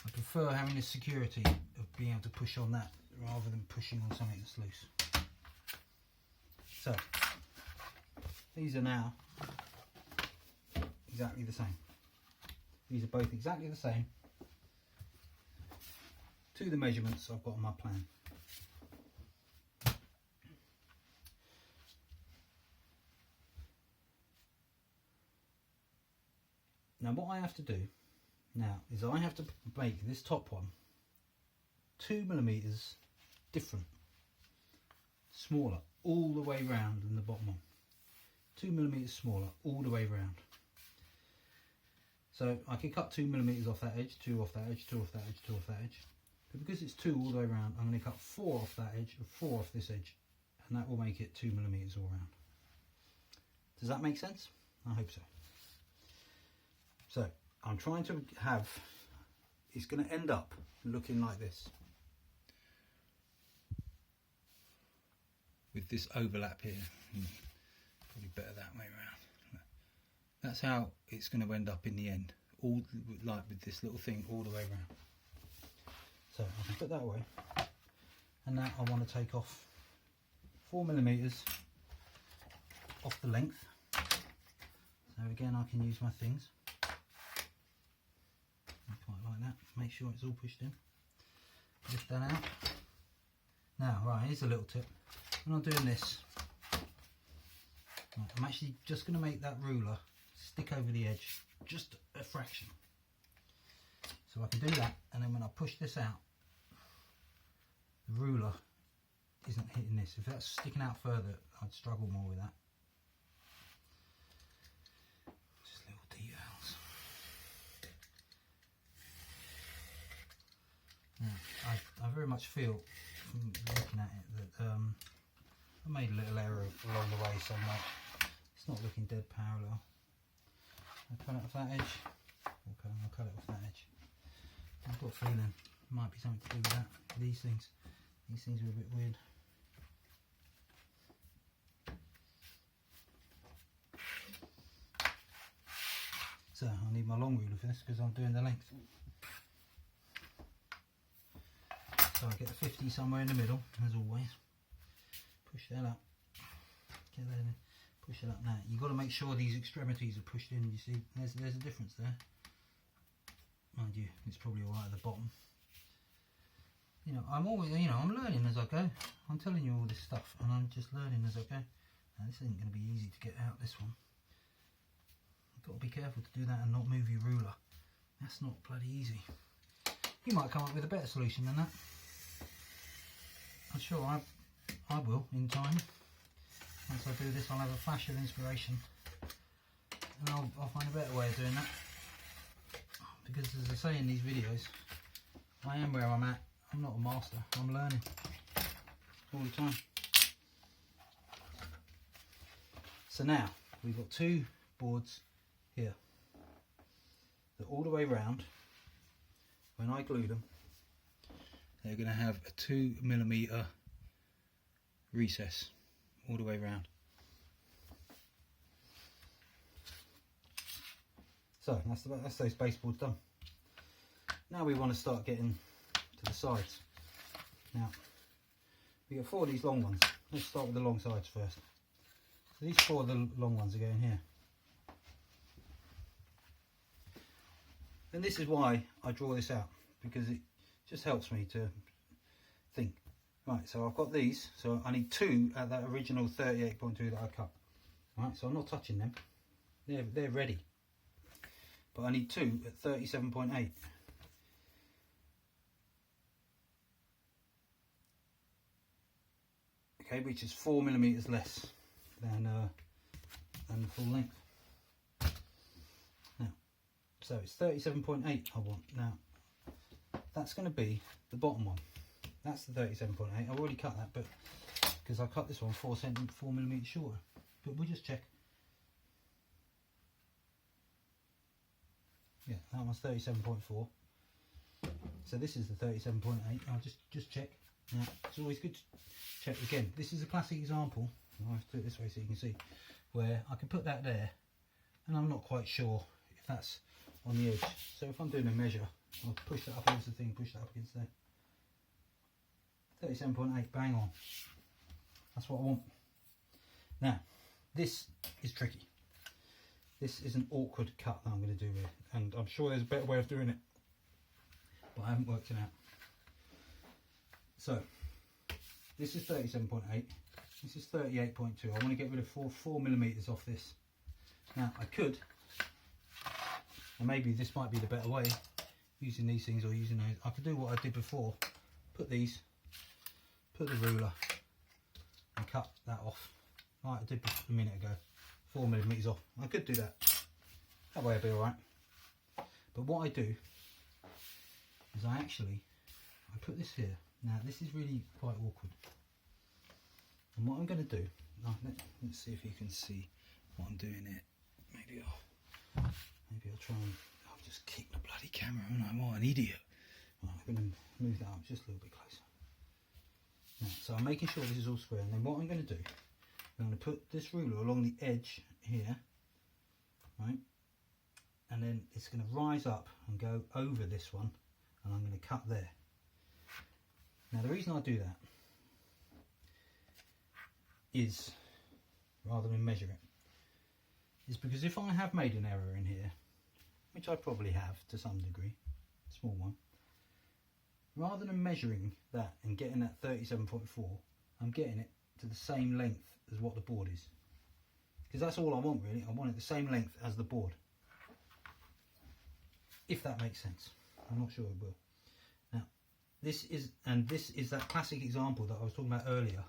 I prefer having the security of being able to push on that rather than pushing on something that's loose. So these are now exactly the same. These are both exactly the same to the measurements I've got on my plan. Now what I have to do now is I have to make this top one 2mm different, smaller all the way round than the bottom one. 2mm smaller all the way round. So I can cut 2mm off that edge, 2 off that edge, 2 off that edge, 2 off that edge. But because it's 2 all the way around, I'm going to cut 4 off that edge and 4 off this edge, and that will make it 2mm all round. Does that make sense? I hope so. So I'm trying to have, it's going to end up looking like this, with this overlap here. Probably better that way around. That's how it's going to end up in the end, all like with this little thing all the way around. So I can put that away, and now I want to take off 4mm off the length. So again, I can use my things. Quite like that. Make sure it's all pushed in. Lift that out. Now, right, here's a little tip. When I'm doing this, right, I'm actually just going to make that ruler stick over the edge, just a fraction. So I can do that, and then when I push this out, the ruler isn't hitting this. If that's sticking out further, I'd struggle more with that. Just little details. much feel from looking at it that I made a little error along the way somewhere. It's not looking dead parallel. I'll cut it off that edge. Okay, I'll cut it off that edge. I've got a feeling it might be something to do with that. These things are a bit weird. So I need my long ruler for this because I'm doing the length. So I get a 50 somewhere in the middle, as always. Push that up. Get that in. Push it up now. You've got to make sure these extremities are pushed in. You see, there's a difference there. Mind you, it's probably alright at the bottom. You know, I'm always, you know, I'm learning as I go. I'm telling you all this stuff, and I'm just learning as I go. Now, this isn't going to be easy to get out. This one. You've got to be careful to do that and not move your ruler. That's not bloody easy. You might come up with a better solution than that. I'm sure I will in time. Once I do this, I'll have a flash of inspiration, and I'll find a better way of doing that. Because as I say in these videos, I am where I'm at. I'm not a master. I'm learning all the time. So now we've got two boards here. They're all the way round. When I glue them, they're going to have a 2mm recess all the way round. So that's those baseboards done. Now we want to start getting to the sides. Now we got 4 of these long ones. Let's start with the long sides first. So these 4 of the long ones are going here. And this is why I draw this out, because it just helps me to think. Right, so I've got these, so I need 2 at that original 38.2 that I cut. Right, so I'm not touching them. They're ready. But I need 2 at 37.8. Okay, which is 4mm less than the full length. Now, so it's 37.8 I want. Now, that's going to be the bottom one. That's the 37.8. I've already cut that, but because I cut this one 4mm shorter. But we'll just check. Yeah, that one's 37.4. So this is the 37.8. I'll just check. Now, it's always good to check again. This is a classic example. I'll have to do it this way so you can see, where I can put that there, and I'm not quite sure if that's on the edge. So if I'm doing a measure, I'll push that up against the thing, push that up against there. 37.8, bang on. That's what I want. Now, this is tricky. This is an awkward cut that I'm going to do here, and I'm sure there's a better way of doing it, but I haven't worked it out. So, this is 37.8, this is 38.2. I want to get rid of 4mm off this. Now, I could, and maybe this might be the better way, using these things or using those. I could do what I did before, put the ruler and cut that off, like I did a minute ago, 4mm off. I could do that. That way I'll be alright. But what I do is I put this here. Now this is really quite awkward. And what I'm going to do, let's see if you can see what I'm doing here. Maybe I'll try and, I'll just kick the bloody camera, and I'm an idiot. Right, I'm going to move that up just a little bit closer. Now, so I'm making sure this is all square, and then what I'm going to do, I'm going to put this ruler along the edge here, right, and then it's going to rise up and go over this one, and I'm going to cut there. Now the reason I do that is, rather than measure it, is because if I have made an error in here, which I probably have to some degree, a small one, rather than measuring that and getting that 37.4, I'm getting it to the same length as what the board is. Because that's all I want really, I want it the same length as the board. If that makes sense. I'm not sure it will. Now, this is that classic example that I was talking about earlier,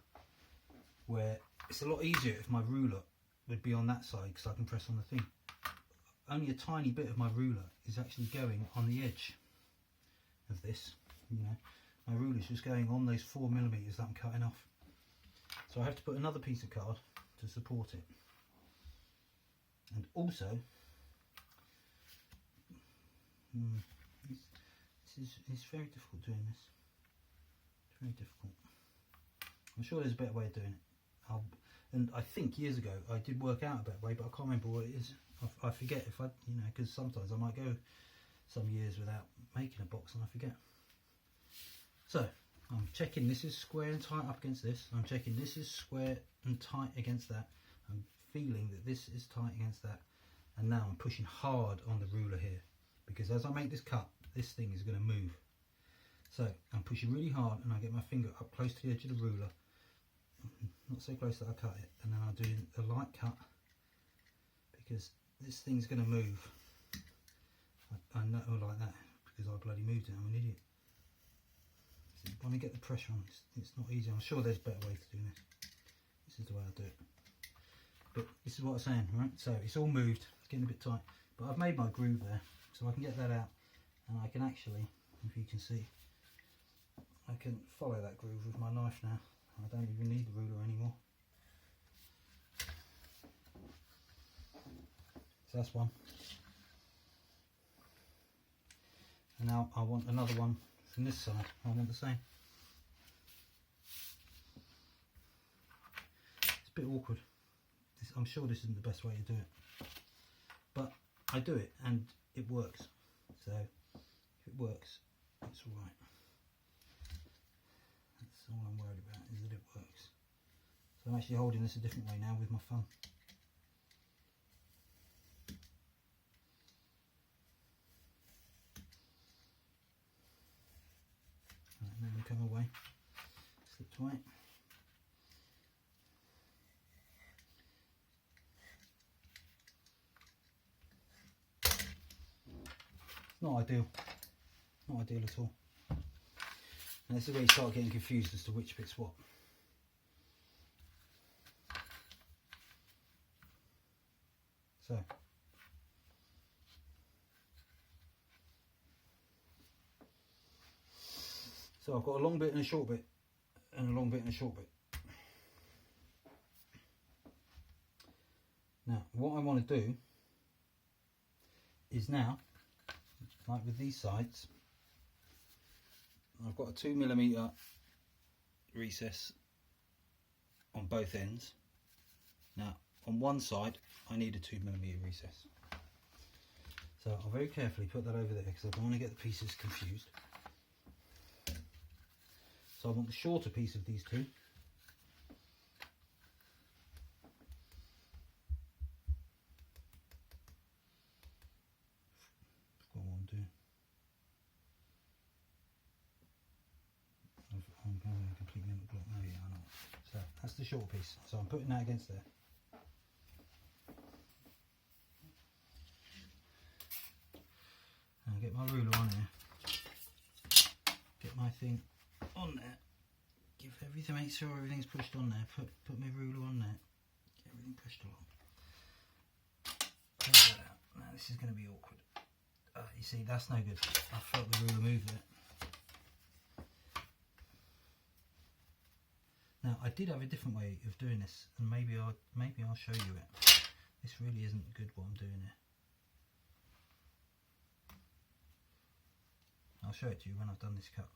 where it's a lot easier if my ruler would be on that side because I can press on the thing. Only a tiny bit of my ruler is actually going on the edge of this, you know, my ruler's just going on those 4mm that I'm cutting off. So I have to put another piece of card to support it. And also, it's very difficult doing this. It's very difficult. I'm sure there's a better way of doing it. And I think years ago I did work out a better way, but I can't remember what it is. I forget if because sometimes I might go some years without making a box and I forget. So I'm checking this is square and tight up against this. I'm checking this is square and tight against that. I'm feeling that this is tight against that. And now I'm pushing hard on the ruler here, because as I make this cut, this thing is going to move. So I'm pushing really hard and I get my finger up close to the edge of the ruler, not so close that I cut it, and then I'll do a light cut, because this thing's going to move. I know like that because I bloody moved it. I'm an idiot. So you want to get the pressure on. It's not easy. I'm sure there's a better way to do this. This is the way I do it. But this is what I'm saying, right? So it's all moved. It's getting a bit tight, but I've made my groove there, so I can get that out, and I can actually, if you can see, I can follow that groove with my knife now. I don't even need the ruler anymore. So that's one. And now I want another one from this side. I want the same. It's a bit awkward. I'm sure this isn't the best way to do it, but I do it and it works. So if it works, it's all right. That's all I'm worried about, is that it works. So I'm actually holding this a different way now with my thumb. Right, now we come away, slipped away. Not ideal, not ideal at all. And this is where you start getting confused as to which bit's what. So I've got a long bit and a short bit, and a long bit and a short bit. Now what I want to do is now, like with these sides, I've got a 2mm recess on both ends. Now on one side I need a 2mm recess, so I'll very carefully put that over there because I don't want to get the pieces confused. So I want the shorter piece of these two. Forgot what I'm doing. I'm going to complete mental block. Oh yeah, I know. So that's the short piece. So I'm putting that against there. And get my ruler on here. Get my thing on there. Give everything. Make sure everything's pushed on there. Put my ruler on there. Get everything pushed along. Take that out. Now this is going to be awkward. You see, that's no good. I felt the ruler move there. Now I did have a different way of doing this, and maybe I'll show you it. This really isn't good what I'm doing here. I'll show it to you when I've done this cut.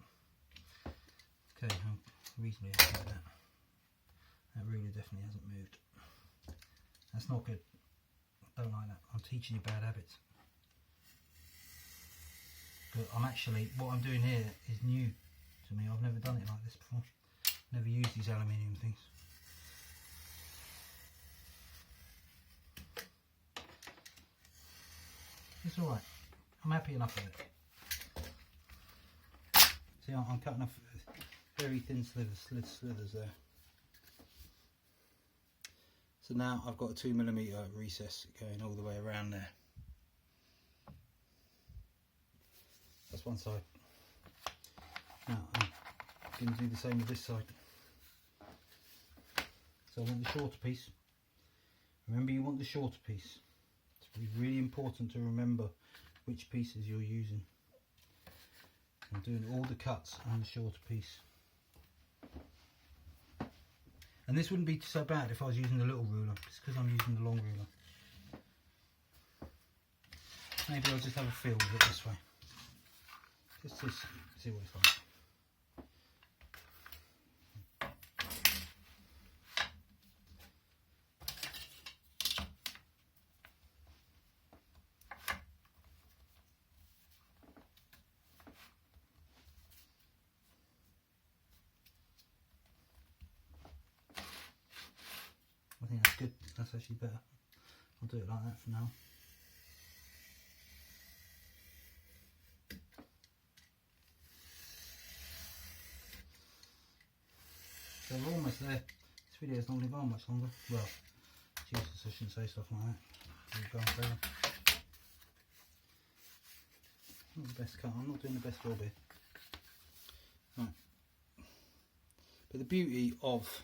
Okay, I'm reasonably happy with that. That ruler definitely hasn't moved. That's not good. I don't like that. I'm teaching you bad habits. But I'm actually, what I'm doing here is new to me. I've never done it like this before. Never used these aluminium things. It's alright. I'm happy enough with it. See, I'm cutting off very thin slithers there. So now I've got a 2mm recess going all the way around there. That's one side. Now I'm going to do the same with this side. So I want the shorter piece. Remember, you want the shorter piece. It's really important to remember which pieces you're using. I'm doing all the cuts on the shorter piece. And this wouldn't be so bad if I was using the little ruler, it's because I'm using the long ruler. Maybe I'll just have a feel with it this way. Just to see what it's like. I think that's good, that's actually better. I'll do it like that for now. So we're almost there. This video is not going to go on much longer. Well, Jesus, I shouldn't say stuff like that. It's going forever. Not the best cut, I'm not doing the best job here. Right. But the beauty of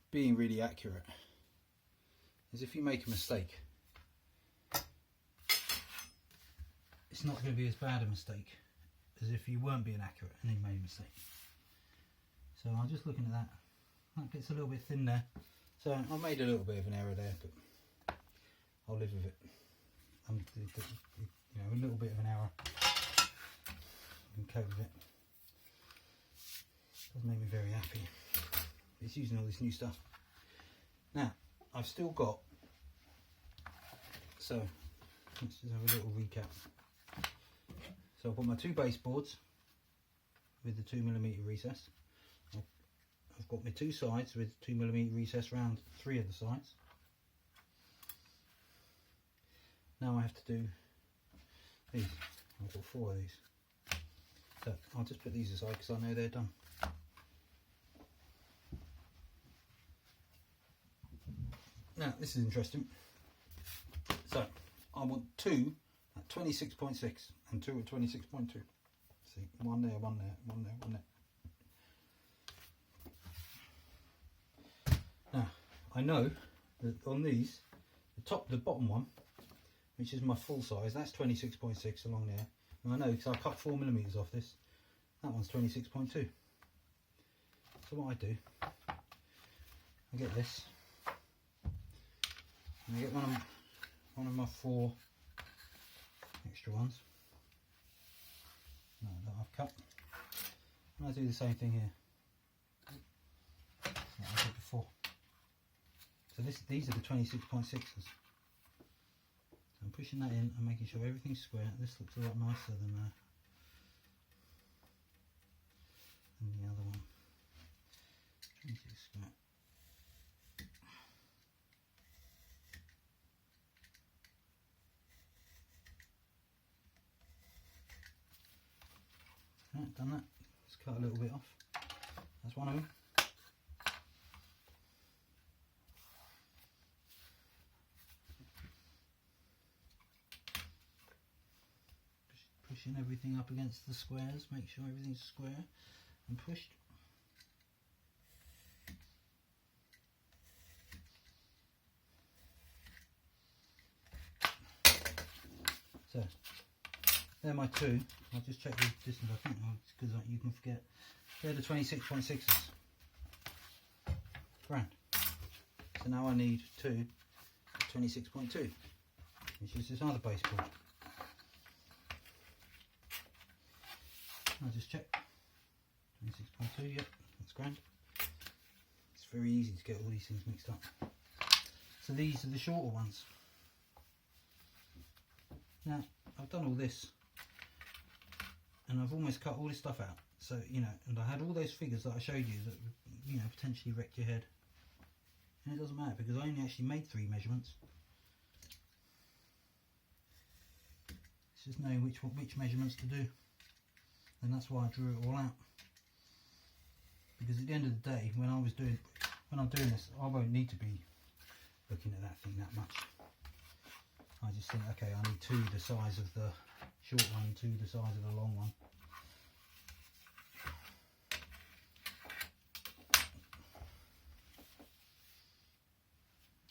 being really accurate is if you make a mistake, it's not going to be as bad a mistake as if you weren't being accurate and you made a mistake. So I'm just looking at that. That bit's a little bit thin there. So I made a little bit of an error there, but I'll live with it. You know, a little bit of an error. I can cope with it. Doesn't make me very happy. It's using all this new stuff. Now, I've still got, so let's just have a little recap. So I've got my two baseboards with the 2mm recess. I've got my two sides with 2mm recess round 3 of the sides. Now I have to do these. I've got 4 of these. So I'll just put these aside because I know they're done. Now this is interesting. So I want 2 at 26.6 and 2 at 26.2. See, one there, one there, one there, one there. Now I know that on these, the bottom one, which is my full size, that's 26.6 along there. And I know because I cut 4mm off this, that one's 26.2. So what I do, I get this, and I get one of my 4 extra ones that I've cut, and I do the same thing here that I did before. So these are the 26.6s. I'm pushing that in and making sure everything's square. This looks a lot nicer than the other one. 26 square. Right, done that. Let's cut a little bit off. That's one of them. Pushing everything up against the squares, make sure everything's square and pushed. So, they're my 2. I'll just check the distance, I think, because you can forget. They're the 26.6s. Grand. So now I need 2 at 26.2, which is this other baseboard. I'll just check. 26.2, yep, that's grand. It's very easy to get all these things mixed up. So these are the shorter ones. Now, I've done all this, and I've almost cut all this stuff out. So, you know, and I had all those figures that I showed you that, you know, potentially wrecked your head. And it doesn't matter because I only actually made 3 measurements. It's just knowing which measurements to do. And that's why I drew it all out, because at the end of the day, when I'm doing this, I won't need to be looking at that thing that much. I just think, okay, I need 2 the size of the short one and 2 the size of the long one.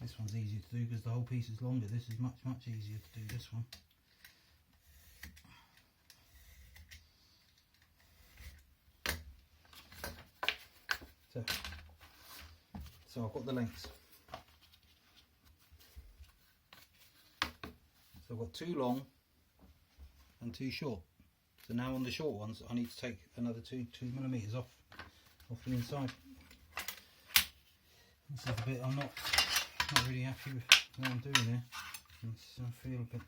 This one's easier to do because the whole piece is longer. This is much easier to do, this one. So I've got the lengths. So I've got 2 long and 2 short. So now on the short ones I need to take another 2mm off the inside. This is the bit I'm not really happy with what I'm doing here. I feel a bit,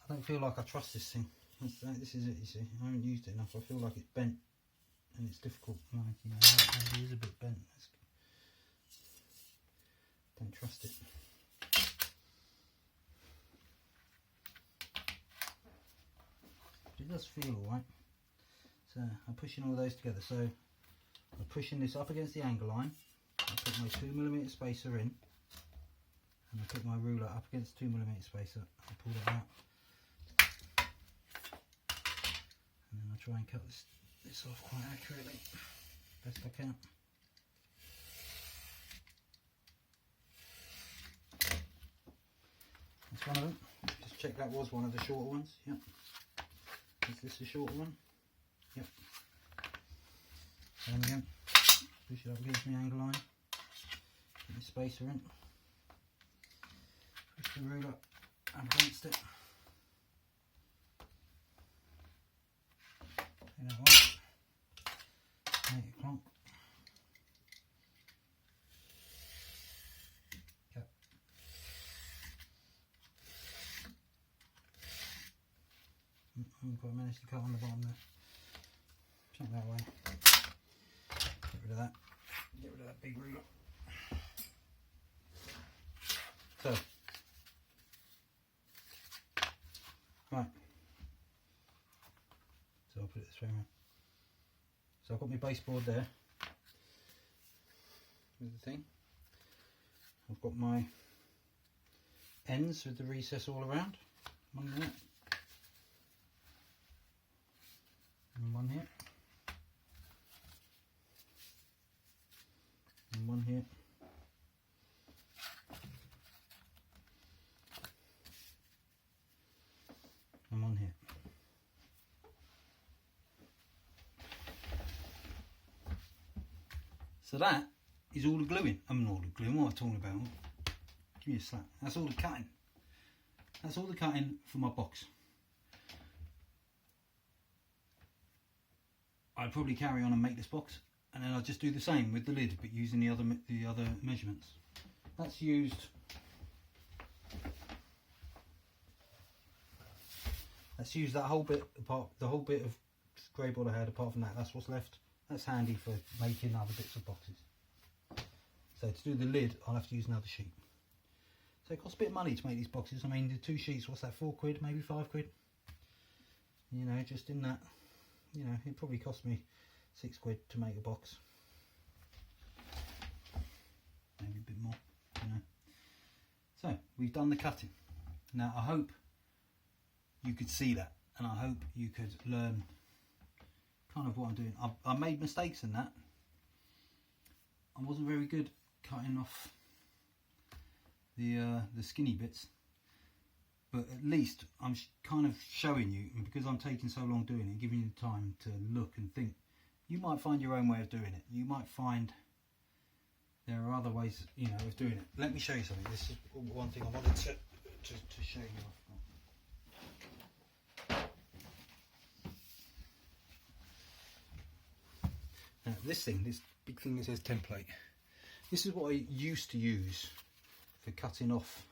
I don't feel like I trust this thing. This is it, you see. I haven't used it enough. I feel like it's bent and it's difficult. Like, you know, maybe it is a bit bent. Don't trust it. But it does feel alright. So I'm pushing all those together. So I'm pushing this up against the angle line. I put my 2mm spacer in, and I put my ruler up against 2mm spacer. I pull it out, and then I try and cut this off quite accurately, best I can. That's one of them. Just check that was one of the shorter ones. Yep. Is this the shorter one? Yep. Same again. Push it up against the angle line. Put the spacer in. Push the ruler up against it. Take that one. Make it clonk. Cut. Haven't quite managed to cut on the bottom there. Check that way. Get rid of that. Get rid of that big ruler. So, right. So I'll put it this way around. So I've got my baseboard there with the thing. I've got my ends with the recess all around. One there. And one here. And one here. And one here. So that is all the gluing. I'm not all the gluing, what am I talking about? Give me a slap. That's all the cutting. That's all the cutting for my box. I'd probably carry on and make this box, and then I'll just do the same with the lid, but using the other measurements. That's used. Let's use that whole bit apart, the whole bit of grey board I had. Apart from that, that's what's left. That's handy for making other bits of boxes. So to do the lid, I'll have to use another sheet. So it costs a bit of money to make these boxes. I mean, the 2 sheets, what's that, 4 quid, maybe 5 quid? You know, just in that, you know, it probably cost me 6 quid to make a box. Maybe a bit more, you know. So we've done the cutting. Now I hope you could see that, and I hope you could learn kind of what I'm doing. I made mistakes in that. I wasn't very good cutting off the skinny bits, but at least I'm kind of showing you, and because I'm taking so long doing it, giving you the time to look and think. You might find your own way of doing it. You might find there are other ways, you know, of doing it. Let me show you something. This is one thing I wanted to show you off. Now this thing, this big thing that says template, this is what I used to use for cutting off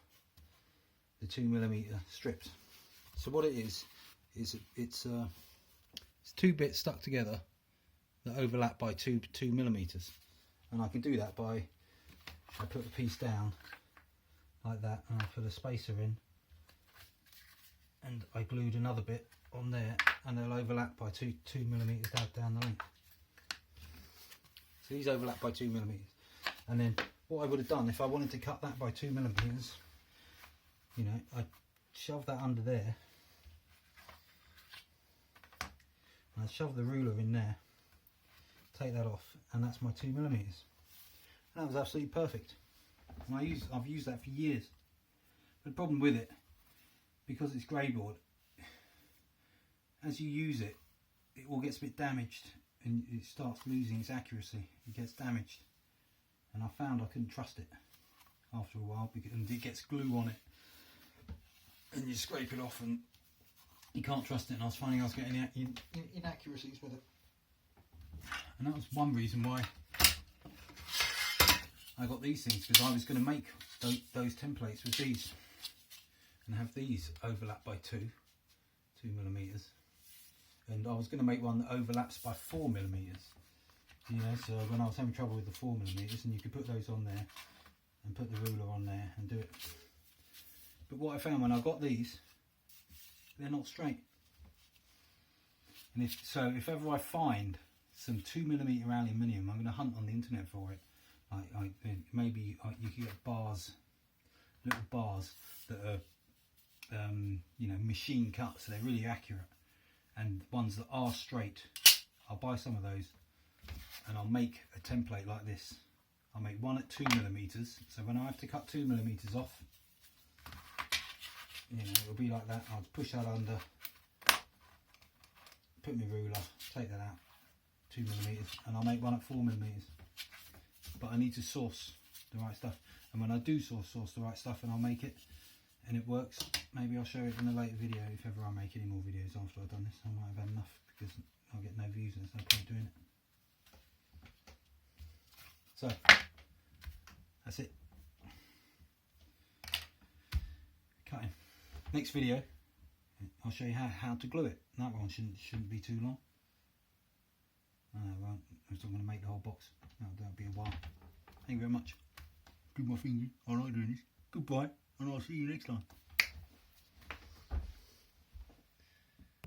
the 2mm strips. So what it is it's 2 bits stuck together that overlap by 2mm, and I can do that by, I put the piece down like that, and I put a spacer in, and I glued another bit on there, and they'll overlap by 2mm down the length. So these overlap by 2mm, and then what I would have done if I wanted to cut that by 2mm, you know, I'd shove that under there, and I'd shove the ruler in there, take that off, and that's my 2mm. And that was absolutely perfect. And I've used that for years. But the problem with it, because it's grey board, as you use it, it all gets a bit damaged and it starts losing its accuracy. It gets damaged, and I found I couldn't trust it after a while because it gets glue on it, and you scrape it off and you can't trust it. And I was finding I was getting inaccuracies with it, and that was one reason why I got these things, because I was going to make those templates with these and have these overlap by 2 millimeters, and I was going to make one that overlaps by 4 millimeters. You know, so when I was having trouble with the 4 millimeters, and you could put those on there and put the ruler on there and do it. But what I found when I got these, they're not straight. And if ever I find some 2 millimeter aluminium, I'm going to hunt on the internet for it. Maybe you can get bars, little bars that are you know, machine cut, so they're really accurate, and ones that are straight. I'll buy some of those and I'll make a template like this. I'll make one at 2 millimeters, so when I have to cut 2 millimeters off, you know, it'll be like that. I'll push that under, put my ruler, take that out, 2 millimeters, and I'll make one at 4 millimeters. But I need to source the right stuff, and when I do source the right stuff and I'll make it and it works, maybe I'll show it in a later video. If ever I make any more videos after I've done this, I might have had enough because I'll get no views and there's no point doing it. So that's it. Cutting. Next video, I'll show you how to glue it. That one shouldn't be too long. Well, I'm still going to make the whole box. That'll be a while. Thank you very much. Do my finger. I like doing this. Goodbye, and I'll see you next time.